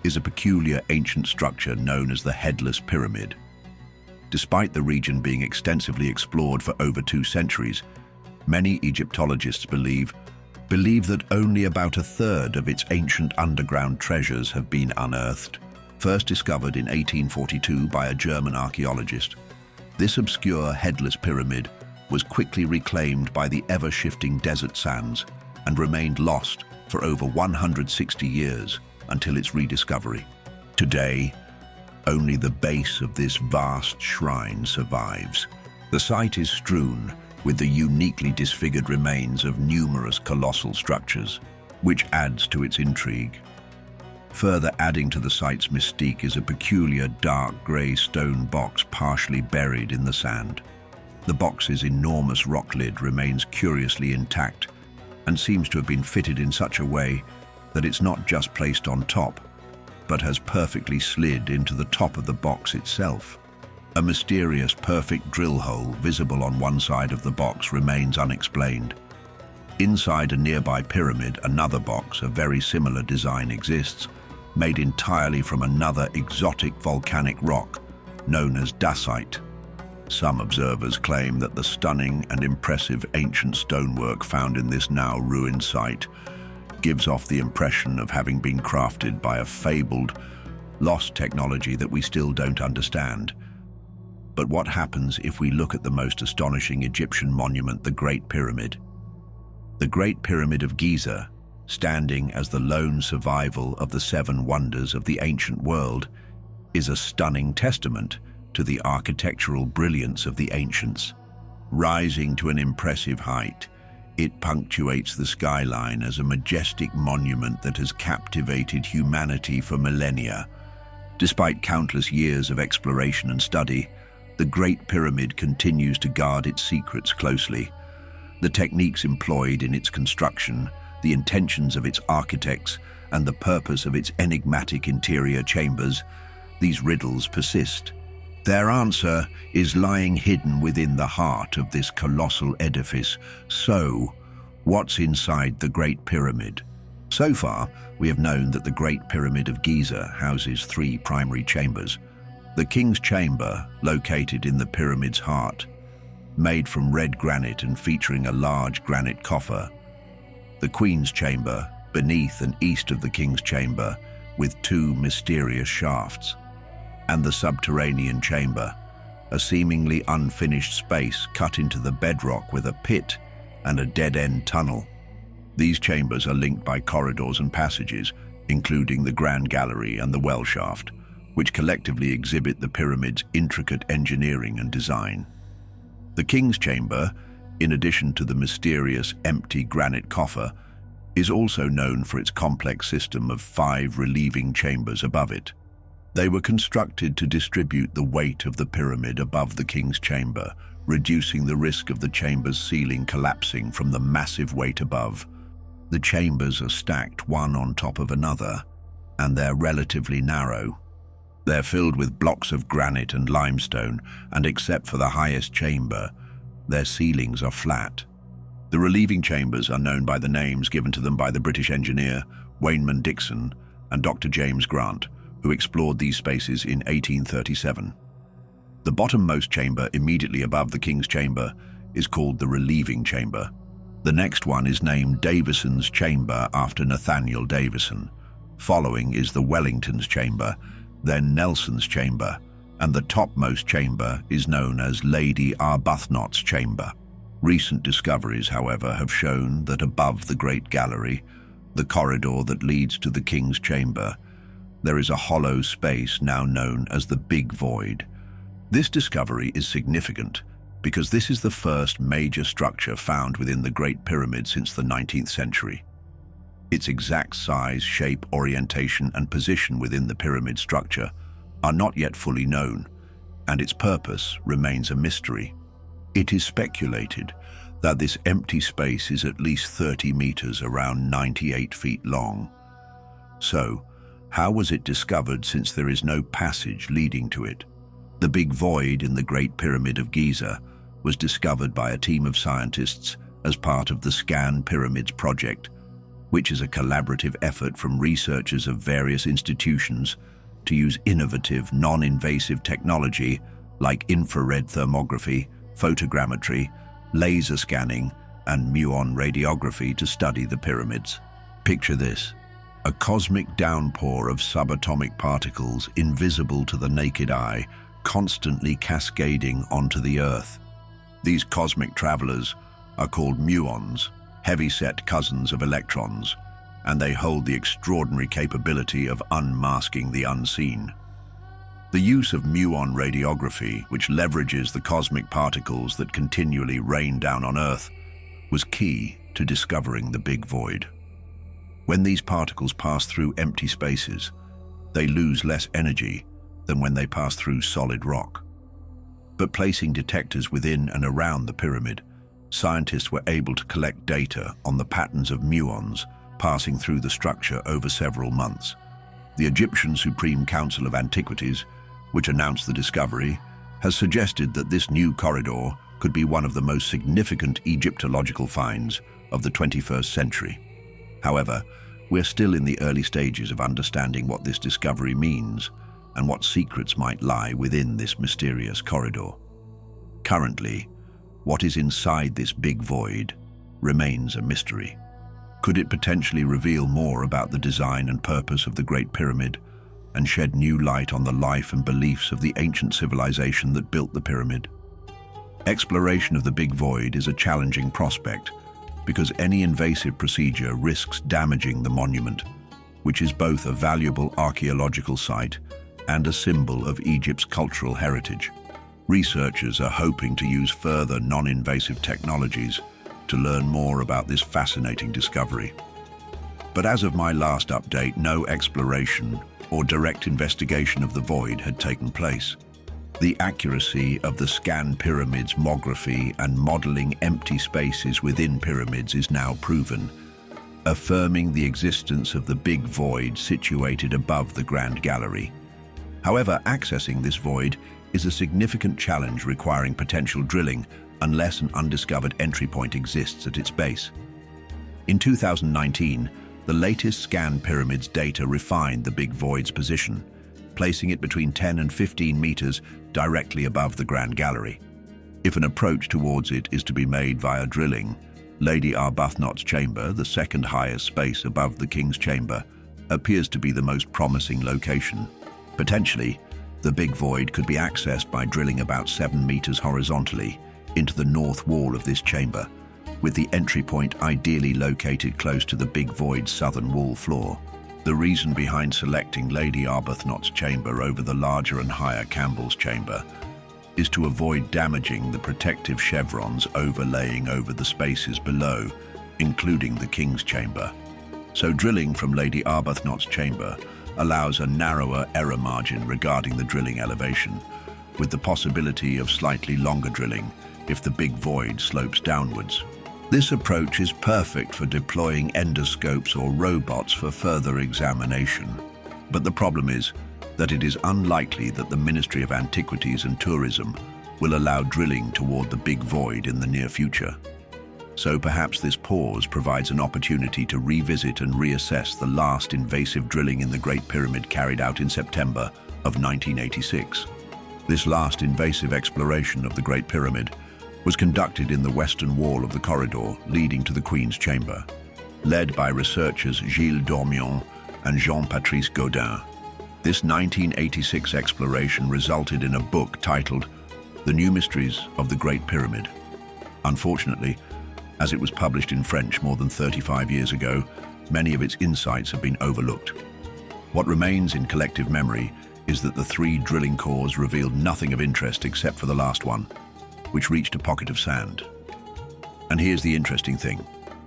is a peculiar ancient structure known as the Headless Pyramid. Despite the region being extensively explored for over 2 centuries, many Egyptologists believe that only about a third of its ancient underground treasures have been unearthed. First discovered in 1842 by a German archaeologist, this obscure headless pyramid was quickly reclaimed by the ever-shifting desert sands and remained lost for over 160 years until its rediscovery. Today, only the base of this vast shrine survives. The site is strewn with the uniquely disfigured remains of numerous colossal structures, which adds to its intrigue. Further adding to the site's mystique is a peculiar dark grey stone box partially buried in the sand. The box's enormous rock lid remains curiously intact and seems to have been fitted in such a way that it's not just placed on top, but has perfectly slid into the top of the box itself. A mysterious perfect drill hole visible on one side of the box remains unexplained. Inside a nearby pyramid, another box of very similar design exists, made entirely from another exotic volcanic rock known as dacite. Some observers claim that the stunning and impressive ancient stonework found in this now ruined site gives off the impression of having been crafted by a fabled, lost technology that we still don't understand. But what happens if we look at the most astonishing Egyptian monument, the Great Pyramid? The Great Pyramid of Giza, standing as the lone survival of the 7 wonders of the ancient world, is a stunning testament to the architectural brilliance of the ancients. Rising to an impressive height, It punctuates the skyline as a majestic monument that has captivated humanity for millennia. Despite countless years of exploration and study, the Great Pyramid continues to guard its secrets closely. The techniques employed in its construction, the intentions of its architects, and the purpose of its enigmatic interior chambers, these riddles persist. Their answer is lying hidden within the heart of this colossal edifice. So, what's inside the Great Pyramid? So far, we have known that the Great Pyramid of Giza houses 3 primary chambers. The King's Chamber, located in the pyramid's heart, made from red granite and featuring a large granite coffer. The Queen's Chamber, beneath and east of the King's Chamber, with 2 mysterious shafts. And the Subterranean Chamber, a seemingly unfinished space cut into the bedrock with a pit and a dead-end tunnel. These chambers are linked by corridors and passages, including the Grand Gallery and the Well Shaft, which collectively exhibit the pyramid's intricate engineering and design. The King's Chamber, in addition to the mysterious empty granite coffer, is also known for its complex system of 5 relieving chambers above it. They were constructed to distribute the weight of the pyramid above the King's Chamber, reducing the risk of the chamber's ceiling collapsing from the massive weight above. The chambers are stacked one on top of another, and they're relatively narrow. They're filled with blocks of granite and limestone, and except for the highest chamber, their ceilings are flat. The relieving chambers are known by the names given to them by the British engineer Wayneman Dixon and Dr. James Grant, who explored these spaces in 1837. The bottommost chamber immediately above the King's Chamber is called the relieving chamber. The next one is named Davison's Chamber after Nathaniel Davison. Following is the Wellington's Chamber, then Nelson's Chamber, and the topmost chamber is known as Lady Arbuthnot's Chamber. Recent discoveries, however, have shown that above the Great Gallery, the corridor that leads to the King's Chamber, there is a hollow space now known as the Big Void. This discovery is significant because this is the first major structure found within the Great Pyramid since the 19th century. Its exact size, shape, orientation, and position within the pyramid structure are not yet fully known, and its purpose remains a mystery. It is speculated that this empty space is at least 30 meters, around 98 feet long. So, how was it discovered since there is no passage leading to it? The Big Void in the Great Pyramid of Giza was discovered by a team of scientists as part of the Scan Pyramids project, which is a collaborative effort from researchers of various institutions to use innovative, non-invasive technology like infrared thermography, photogrammetry, laser scanning, and muon radiography to study the pyramids. Picture this: a cosmic downpour of subatomic particles invisible to the naked eye, constantly cascading onto the Earth. These cosmic travelers are called muons, heavy-set cousins of electrons, and they hold the extraordinary capability of unmasking the unseen. The use of muon radiography, which leverages the cosmic particles that continually rain down on Earth, was key to discovering the Big Void. When these particles pass through empty spaces, they lose less energy than when they pass through solid rock. But placing detectors within and around the pyramid, scientists were able to collect data on the patterns of muons passing through the structure over several months. The Egyptian Supreme Council of Antiquities, which announced the discovery, has suggested that this new corridor could be one of the most significant Egyptological finds of the 21st century. However, we're still in the early stages of understanding what this discovery means and what secrets might lie within this mysterious corridor. Currently, what is inside this Big Void remains a mystery. Could it potentially reveal more about the design and purpose of the Great Pyramid and shed new light on the life and beliefs of the ancient civilization that built the pyramid? Exploration of the Big Void is a challenging prospect because any invasive procedure risks damaging the monument, which is both a valuable archaeological site and a symbol of Egypt's cultural heritage. Researchers are hoping to use further non-invasive technologies to learn more about this fascinating discovery. But as of my last update, no exploration or direct investigation of the void had taken place. The accuracy of the scan pyramids' mography and modeling empty spaces within pyramids is now proven, affirming the existence of the big void situated above the Grand Gallery. However, accessing this void is a significant challenge requiring potential drilling unless an undiscovered entry point exists at its base. In 2019, the latest scan pyramids data refined the big void's position, placing it between 10 and 15 meters directly above the Grand Gallery. If an approach towards it is to be made via drilling, Lady Arbuthnot's chamber, the second highest space above the King's chamber, appears to be the most promising location. Potentially, the big void could be accessed by drilling about 7 meters horizontally into the north wall of this chamber, with the entry point ideally located close to the big void's southern wall floor. The reason behind selecting Lady Arbuthnot's chamber over the larger and higher Campbell's chamber is to avoid damaging the protective chevrons overlaying over the spaces below, including the King's chamber. So drilling from Lady Arbuthnot's chamber allows a narrower error margin regarding the drilling elevation, with the possibility of slightly longer drilling if the big void slopes downwards. This approach is perfect for deploying endoscopes or robots for further examination. But the problem is that it is unlikely that the Ministry of Antiquities and Tourism will allow drilling toward the big void in the near future. So perhaps this pause provides an opportunity to revisit and reassess the last invasive drilling in the Great Pyramid carried out in September of 1986. This last invasive exploration of the Great Pyramid was conducted in the western wall of the corridor leading to the Queen's chamber, led by researchers Gilles Dormion and Jean-Patrice Gaudin. This 1986 exploration resulted in a book titled The New Mysteries of the Great Pyramid. Unfortunately, as it was published in French more than 35 years ago, many of its insights have been overlooked. What remains in collective memory is that the 3 drilling cores revealed nothing of interest except for the last one, which reached a pocket of sand. And here's the interesting thing.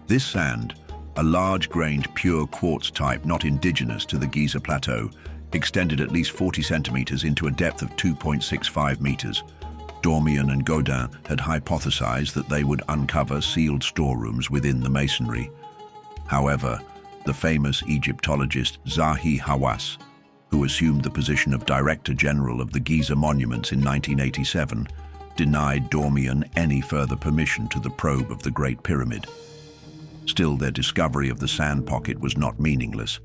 This sand, a large-grained pure quartz type not indigenous to the Giza plateau, extended at least 40 centimeters into a depth of 2.65 meters. Dormion and Gaudin had hypothesized that they would uncover sealed storerooms within the masonry. However, the famous Egyptologist Zahi Hawass, who assumed the position of Director General of the Giza Monuments in 1987, denied Dormion any further permission to the probe of the Great Pyramid. Still, their discovery of the sand pocket was not meaningless.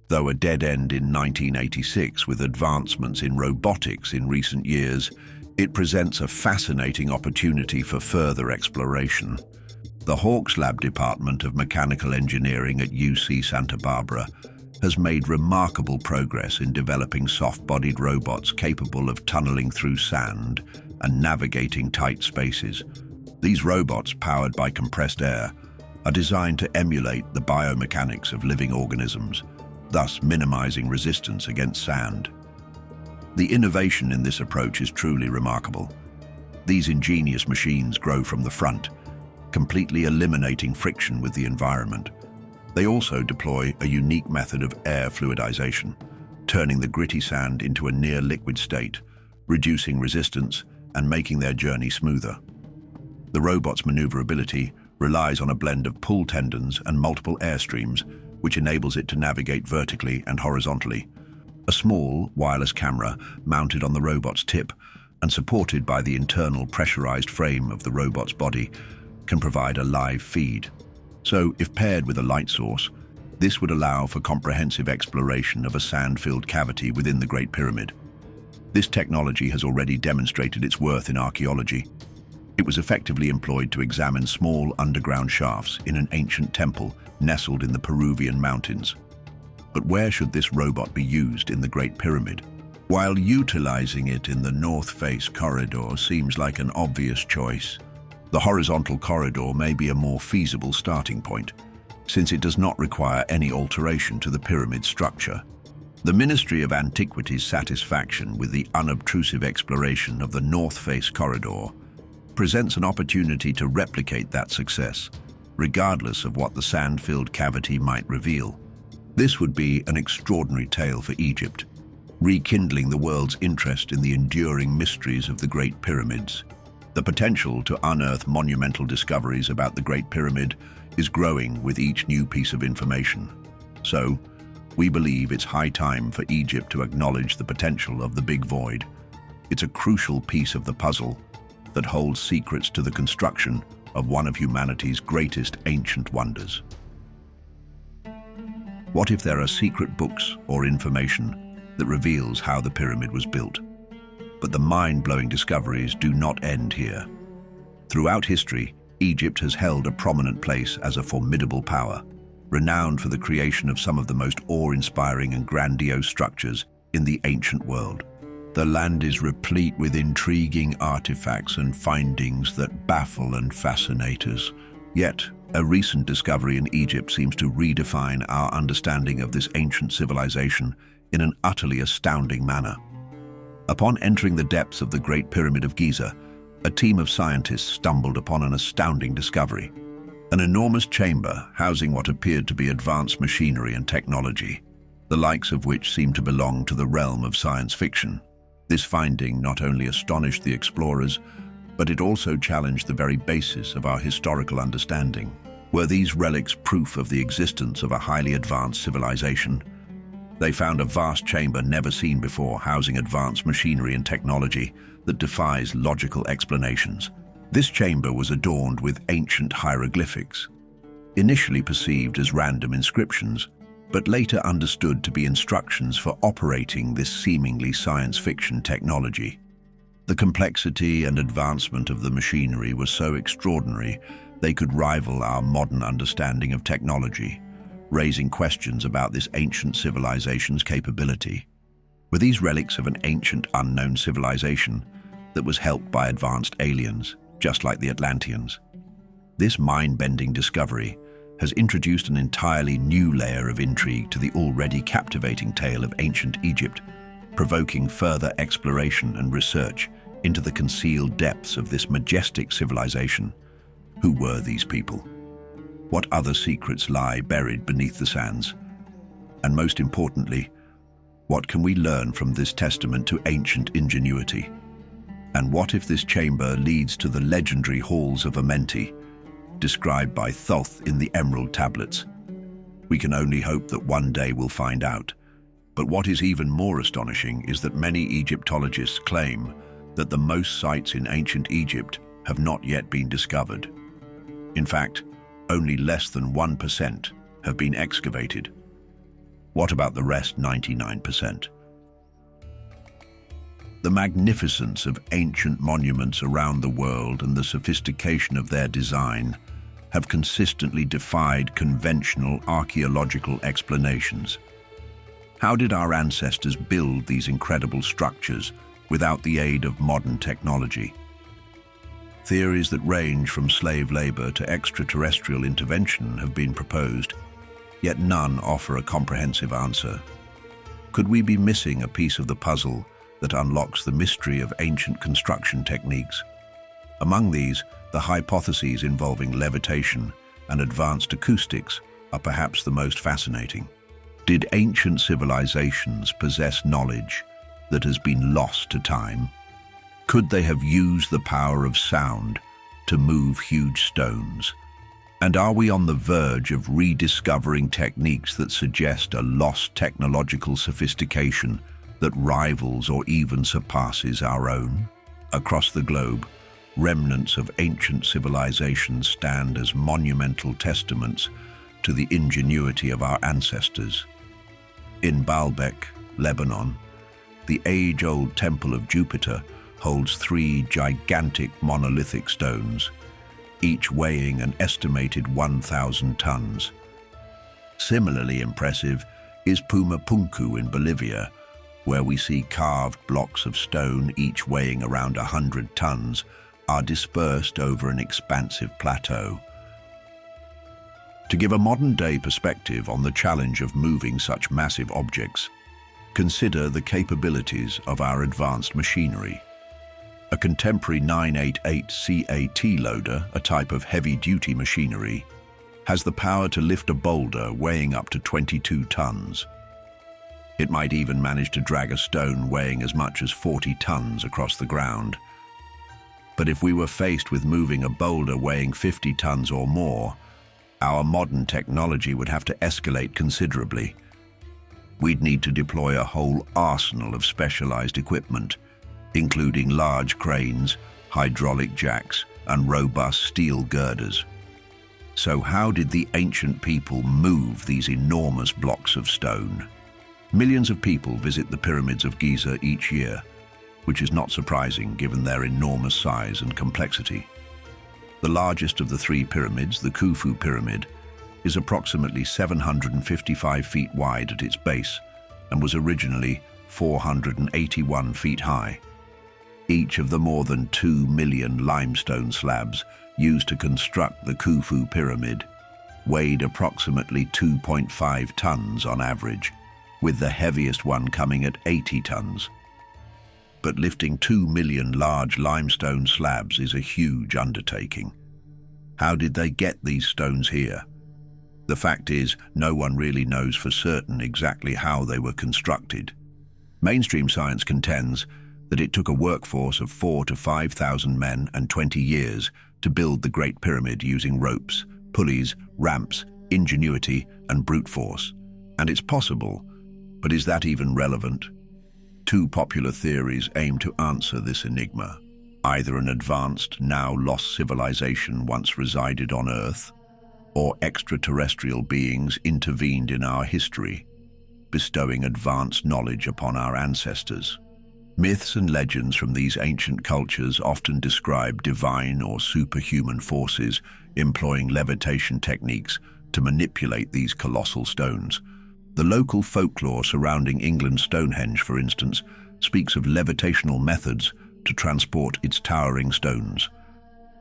Though a dead end in 1986 with advancements in robotics in recent years, it presents a fascinating opportunity for further exploration. The Hawks Lab Department of Mechanical Engineering at UC Santa Barbara has made remarkable progress in developing soft-bodied robots capable of tunneling through sand and navigating tight spaces. These robots, powered by compressed air, are designed to emulate the biomechanics of living organisms, thus minimizing resistance against sand. The innovation in this approach is truly remarkable. These ingenious machines grow from the front, completely eliminating friction with the environment. They also deploy a unique method of air fluidization, turning the gritty sand into a near-liquid state, reducing resistance and making their journey smoother. The robot's maneuverability relies on a blend of pull tendons and multiple airstreams, which enables it to navigate vertically and horizontally. A small, wireless camera mounted on the robot's tip and supported by the internal pressurized frame of the robot's body can provide a live feed. So, if paired with a light source, this would allow for comprehensive exploration of a sand-filled cavity within the Great Pyramid. This technology has already demonstrated its worth in archaeology. It was effectively employed to examine small underground shafts in an ancient temple nestled in the Peruvian mountains. But where should this robot be used in the Great Pyramid? While utilizing it in the North Face corridor seems like an obvious choice, the horizontal corridor may be a more feasible starting point, since it does not require any alteration to the pyramid structure. The Ministry of Antiquities' satisfaction with the unobtrusive exploration of the North Face corridor presents an opportunity to replicate that success, regardless of what the sand-filled cavity might reveal. This would be an extraordinary tale for Egypt, rekindling the world's interest in the enduring mysteries of the Great Pyramids. The potential to unearth monumental discoveries about the Great Pyramid is growing with each new piece of information. So, we believe it's high time for Egypt to acknowledge the potential of the Big Void. It's a crucial piece of the puzzle that holds secrets to the construction of one of humanity's greatest ancient wonders. What if there are secret books or information that reveals how the pyramid was built? But the mind-blowing discoveries do not end here. Throughout history, Egypt has held a prominent place as a formidable power, renowned for the creation of some of the most awe-inspiring and grandiose structures in the ancient world. The land is replete with intriguing artifacts and findings that baffle and fascinate us. Yet, a recent discovery in Egypt seems to redefine our understanding of this ancient civilization in an utterly astounding manner. Upon entering the depths of the Great Pyramid of Giza, a team of scientists stumbled upon an astounding discovery. An enormous chamber housing what appeared to be advanced machinery and technology, the likes of which seemed to belong to the realm of science fiction. This finding not only astonished the explorers, but it also challenged the very basis of our historical understanding. Were these relics proof of the existence of a highly advanced civilization? They found a vast chamber never seen before, housing advanced machinery and technology that defies logical explanations. This chamber was adorned with ancient hieroglyphics, initially perceived as random inscriptions, but later understood to be instructions for operating this seemingly science fiction technology. The complexity and advancement of the machinery was so extraordinary they could rival our modern understanding of technology, raising questions about this ancient civilization's capability. Were these relics of an ancient unknown civilization that was helped by advanced aliens, just like the Atlanteans? This mind-bending discovery has introduced an entirely new layer of intrigue to the already captivating tale of ancient Egypt, provoking further exploration and research into the concealed depths of this majestic civilization. Who were these people? What other secrets lie buried beneath the sands? And most importantly, what can we learn from this testament to ancient ingenuity? And what if this chamber leads to the legendary halls of Amenti, described by Thoth in the Emerald Tablets? We can only hope that one day we'll find out. But what is even more astonishing is that many Egyptologists claim that the most sites in ancient Egypt have not yet been discovered. In fact, only less than 1% have been excavated. What about the rest 99%? The magnificence of ancient monuments around the world and the sophistication of their design have consistently defied conventional archaeological explanations. How did our ancestors build these incredible structures without the aid of modern technology? Theories that range from slave labor to extraterrestrial intervention have been proposed, yet none offer a comprehensive answer. Could we be missing a piece of the puzzle that unlocks the mystery of ancient construction techniques? Among these, the hypotheses involving levitation and advanced acoustics are perhaps the most fascinating. Did ancient civilizations possess knowledge that has been lost to time? Could they have used the power of sound to move huge stones? And are we on the verge of rediscovering techniques that suggest a lost technological sophistication that rivals or even surpasses our own? Across the globe, remnants of ancient civilizations stand as monumental testaments to the ingenuity of our ancestors. In Baalbek, Lebanon, the age-old Temple of Jupiter holds 3 gigantic monolithic stones, each weighing an estimated 1,000 tons. Similarly impressive is Pumapunku in Bolivia, where we see carved blocks of stone, each weighing around 100 tons, are dispersed over an expansive plateau. To give a modern-day perspective on the challenge of moving such massive objects, consider the capabilities of our advanced machinery. A contemporary 988 CAT loader, a type of heavy-duty machinery, has the power to lift a boulder weighing up to 22 tons. It might even manage to drag a stone weighing as much as 40 tons across the ground. But if we were faced with moving a boulder weighing 50 tons or more, our modern technology would have to escalate considerably. We'd need to deploy a whole arsenal of specialized equipment, including large cranes, hydraulic jacks, and robust steel girders. So how did the ancient people move these enormous blocks of stone? Millions of people visit the pyramids of Giza each year, which is not surprising given their enormous size and complexity. The largest of the three pyramids, the Khufu pyramid, is approximately 755 feet wide at its base and was originally 481 feet high. Each of the more than 2 million limestone slabs used to construct the Khufu pyramid weighed approximately 2.5 tons on average, with the heaviest one coming at 80 tons. But lifting 2 million large limestone slabs is a huge undertaking. How did they get these stones here? The fact is, no one really knows for certain exactly how they were constructed. Mainstream science contends that it took a workforce of 4,000 to 5,000 men and 20 years to build the Great Pyramid using ropes, pulleys, ramps, ingenuity, and brute force. And it's possible, but is that even relevant? Two popular theories aim to answer this enigma. Either an advanced, now lost civilization once resided on Earth, or extraterrestrial beings intervened in our history, bestowing advanced knowledge upon our ancestors. Myths and legends from these ancient cultures often describe divine or superhuman forces employing levitation techniques to manipulate these colossal stones. The local folklore surrounding England's Stonehenge, for instance, speaks of levitational methods to transport its towering stones.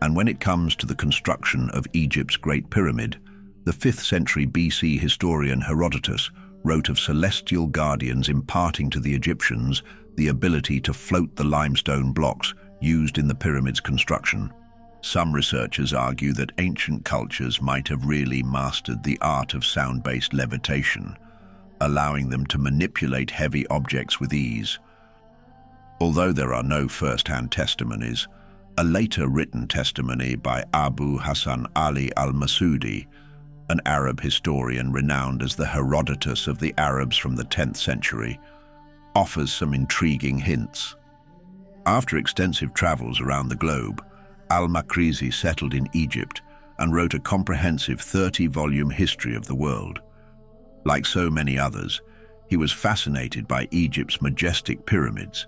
And when it comes to the construction of Egypt's Great Pyramid, the 5th century BC historian Herodotus wrote of celestial guardians imparting to the Egyptians the ability to float the limestone blocks used in the pyramid's construction. Some researchers argue that ancient cultures might have really mastered the art of sound-based levitation, allowing them to manipulate heavy objects with ease. Although there are no first-hand testimonies, a later written testimony by Abu Hassan Ali al-Masudi, an Arab historian renowned as the Herodotus of the Arabs from the 10th century, offers some intriguing hints. After extensive travels around the globe, al-Makrizi settled in Egypt and wrote a comprehensive 30-volume history of the world. Like so many others, he was fascinated by Egypt's majestic pyramids.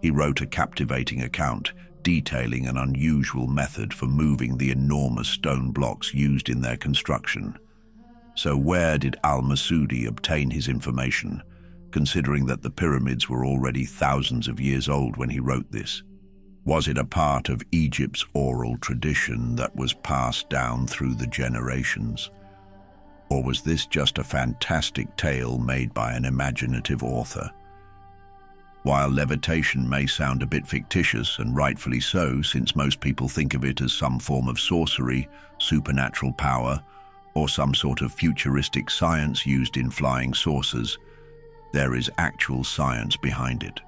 He wrote a captivating account detailing an unusual method for moving the enormous stone blocks used in their construction. So where did al-Masudi obtain his information, considering that the pyramids were already thousands of years old when he wrote this? Was it a part of Egypt's oral tradition that was passed down through the generations? Or was this just a fantastic tale made by an imaginative author? While levitation may sound a bit fictitious, and rightfully so, since most people think of it as some form of sorcery, supernatural power, or some sort of futuristic science used in flying saucers, there is actual science behind it.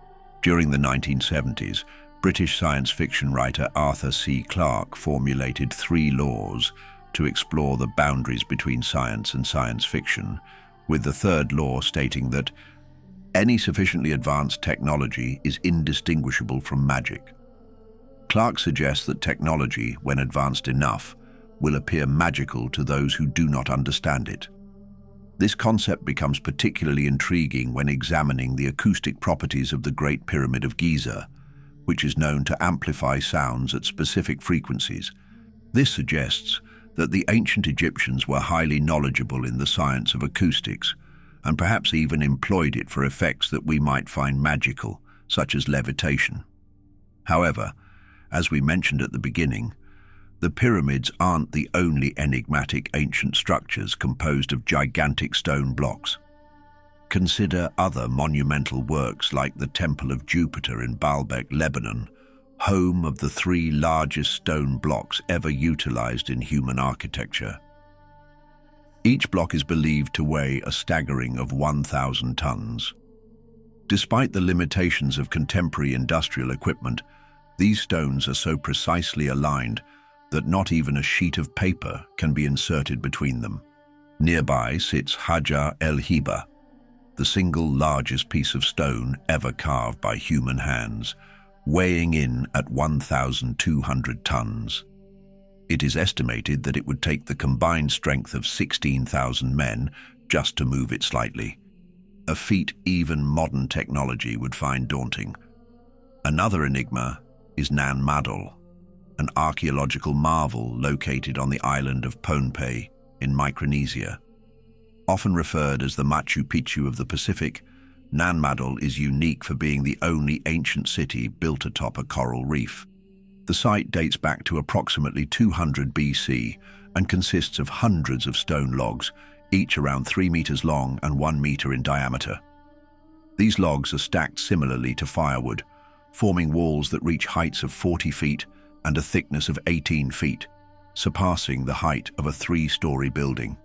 During the 1970s, British science fiction writer Arthur C. Clarke formulated 3 laws to explore the boundaries between science and science fiction, with the 3rd law stating that any sufficiently advanced technology is indistinguishable from magic. Clarke suggests that technology, when advanced enough, will appear magical to those who do not understand it. This concept becomes particularly intriguing when examining the acoustic properties of the Great Pyramid of Giza, which is known to amplify sounds at specific frequencies. This suggests that the ancient Egyptians were highly knowledgeable in the science of acoustics, and perhaps even employed it for effects that we might find magical, such as levitation. However, as we mentioned at the beginning, the pyramids aren't the only enigmatic ancient structures composed of gigantic stone blocks. Consider other monumental works like the Temple of Jupiter in Baalbek, Lebanon, home of the 3 largest stone blocks ever utilized in human architecture. Each block is believed to weigh a staggering of 1,000 tons. Despite the limitations of contemporary industrial equipment, these stones are so precisely aligned that not even a sheet of paper can be inserted between them. Nearby sits Hajar el-Hiba, the single largest piece of stone ever carved by human hands, weighing in at 1,200 tons. It is estimated that it would take the combined strength of 16,000 men just to move it slightly, a feat even modern technology would find daunting. Another enigma is Nan Madol, an archaeological marvel located on the island of Pohnpei in Micronesia. Often referred as the Machu Picchu of the Pacific, Nan Madol is unique for being the only ancient city built atop a coral reef. The site dates back to approximately 200 BC and consists of hundreds of stone logs, each around 3 meters long and 1 meter in diameter. These logs are stacked similarly to firewood, forming walls that reach heights of 40 feet and a thickness of 18 feet, surpassing the height of a 3-story building.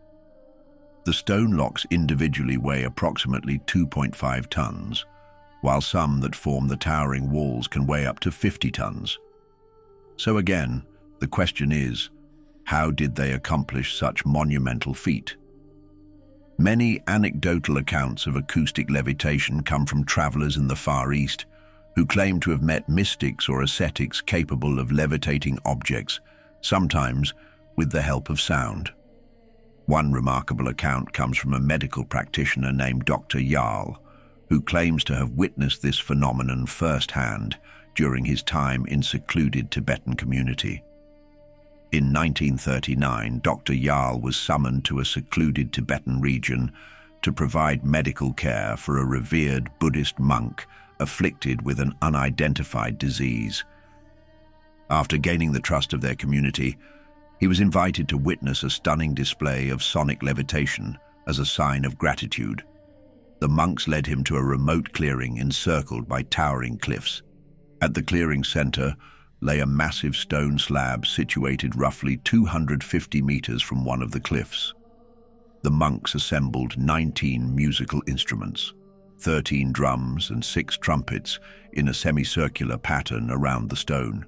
The stone locks individually weigh approximately 2.5 tons, while some that form the towering walls can weigh up to 50 tons. So again, the question is, how did they accomplish such monumental feat? Many anecdotal accounts of acoustic levitation come from travelers in the Far East who claim to have met mystics or ascetics capable of levitating objects, sometimes with the help of sound. One remarkable account comes from a medical practitioner named Dr. Jarl, who claims to have witnessed this phenomenon firsthand during his time in secluded Tibetan community. In 1939, Dr. Jarl was summoned to a secluded Tibetan region to provide medical care for a revered Buddhist monk afflicted with an unidentified disease. After gaining the trust of their community, he was invited to witness a stunning display of sonic levitation as a sign of gratitude. The monks led him to a remote clearing encircled by towering cliffs. At the clearing's center lay a massive stone slab situated roughly 250 meters from one of the cliffs. The monks assembled 19 musical instruments, 13 drums and 6 trumpets in a semicircular pattern around the stone.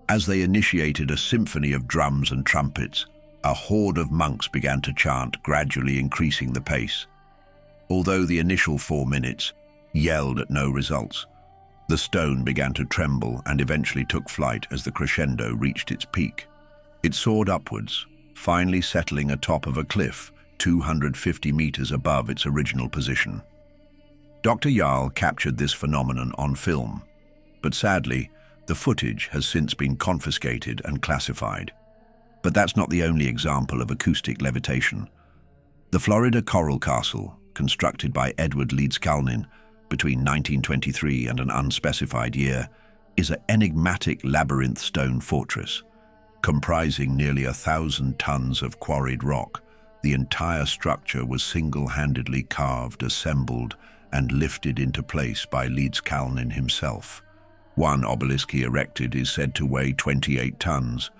As they initiated a symphony of drums and trumpets, a horde of monks began to chant, gradually increasing the pace. Although the initial 4 minutes yelled at no results, the stone began to tremble and eventually took flight as the crescendo reached its peak. It soared upwards, finally settling atop of a cliff 250 meters above its original position. Dr. Jarl captured this phenomenon on film, but sadly, the footage has since been confiscated and classified. But that's not the only example of acoustic levitation. The Florida Coral Castle, constructed by Edward Leedskalnin between 1923 and an unspecified year, is an enigmatic labyrinth stone fortress. Comprising nearly 1,000 tons of quarried rock, the entire structure was single-handedly carved, assembled, and lifted into place by Leedskalnin himself. One obelisk he erected is said to weigh 28 tons,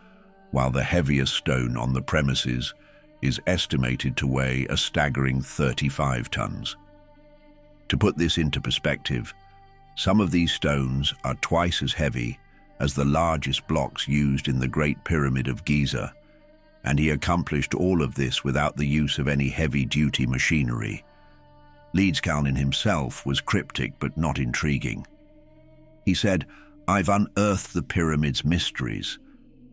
while the heaviest stone on the premises is estimated to weigh a staggering 35 tons. To put this into perspective, some of these stones are twice as heavy as the largest blocks used in the Great Pyramid of Giza, and he accomplished all of this without the use of any heavy-duty machinery. Leedskalnin himself was cryptic but not intriguing. He said, "I've unearthed the pyramid's mysteries,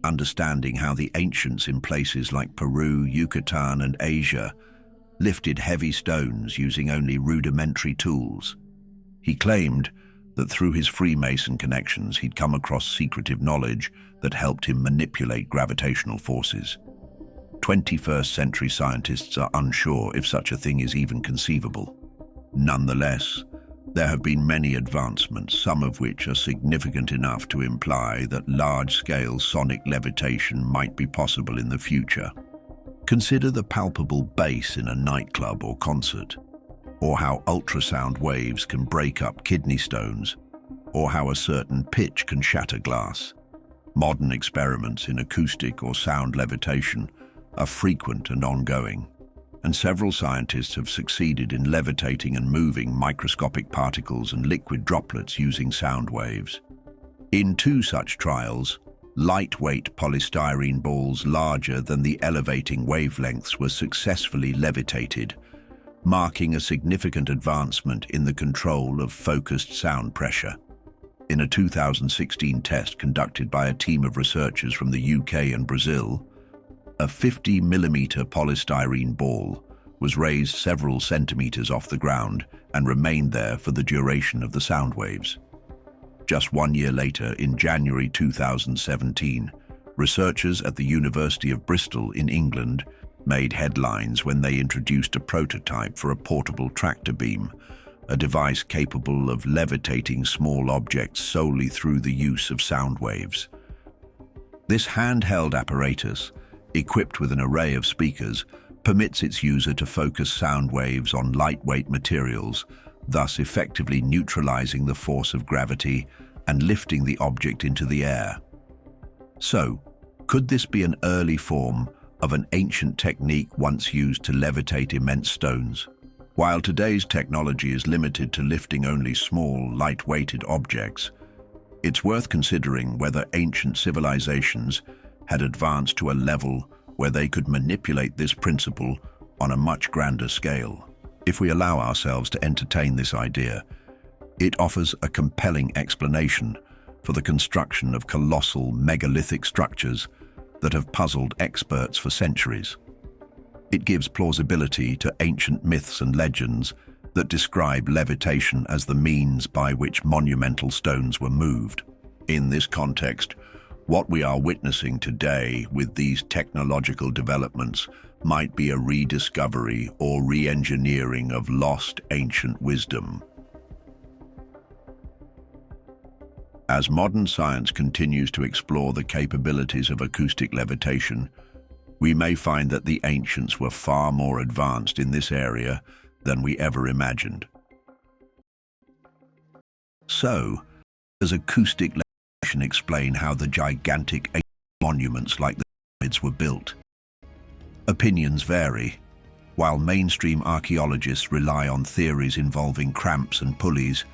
understanding how the ancients in places like Peru, Yucatan, and Asia lifted heavy stones using only rudimentary tools." He claimed that through his Freemason connections he'd come across secretive knowledge that helped him manipulate gravitational forces. 21st century scientists are unsure if such a thing is even conceivable. Nonetheless, there have been many advancements, some of which are significant enough to imply that large-scale sonic levitation might be possible in the future. Consider the palpable bass in a nightclub or concert, or how ultrasound waves can break up kidney stones. or how a certain pitch can shatter glass. Modern experiments in acoustic or sound levitation are frequent and ongoing, and several scientists have succeeded in levitating and moving microscopic particles and liquid droplets using sound waves. In two such trials, lightweight polystyrene balls larger than the elevating wavelengths were successfully levitated, marking a significant advancement in the control of focused sound pressure. In a 2016 test conducted by a team of researchers from the UK and Brazil, a 50mm polystyrene ball was raised several centimeters off the ground and remained there for the duration of the sound waves. Just 1 year later, in January 2017, researchers at the University of Bristol in England made headlines when they introduced a prototype for a portable tractor beam, a device capable of levitating small objects solely through the use of sound waves. This handheld apparatus, equipped with an array of speakers, permits its user to focus sound waves on lightweight materials, thus effectively neutralizing the force of gravity and lifting the object into the air. So, could this be an early form of an ancient technique once used to levitate immense stones? While today's technology is limited to lifting only small, light-weighted objects, it's worth considering whether ancient civilizations had advanced to a level where they could manipulate this principle on a much grander scale. If we allow ourselves to entertain this idea, it offers a compelling explanation for the construction of colossal megalithic structures that have puzzled experts for centuries. It gives plausibility to ancient myths and legends that describe levitation as the means by which monumental stones were moved. In this context, what we are witnessing today with these technological developments might be a rediscovery or re-engineering of lost ancient wisdom. As modern science continues to explore the capabilities of acoustic levitation, we may find that the ancients were far more advanced in this area than we ever imagined. So, does acoustic levitation explain how the gigantic ancient monuments like the pyramids were built? Opinions vary. While mainstream archaeologists rely on theories involving cramps and pulleys,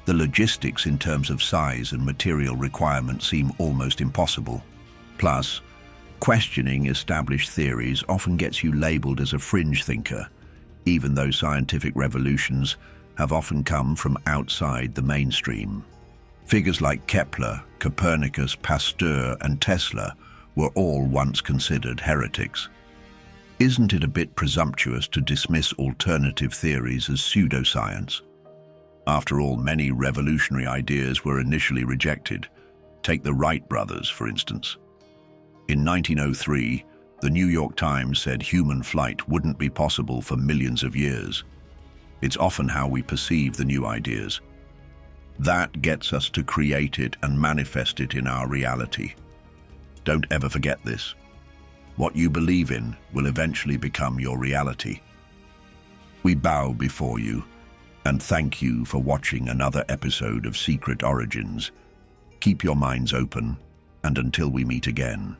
the logistics in terms of size and material requirements seem almost impossible. Plus, questioning established theories often gets you labeled as a fringe thinker, even though scientific revolutions have often come from outside the mainstream. Figures like Kepler, Copernicus, Pasteur, and Tesla were all once considered heretics. Isn't it a bit presumptuous to dismiss alternative theories as pseudoscience? After all, many revolutionary ideas were initially rejected. Take the Wright brothers, for instance. In 1903, the New York Times said human flight wouldn't be possible for millions of years. It's often how we perceive the new ideas. That gets us to create it and manifest it in our reality. Don't ever forget this. What you believe in will eventually become your reality. We bow before you and thank you for watching another episode of Secret Origins. Keep your minds open, and until we meet again.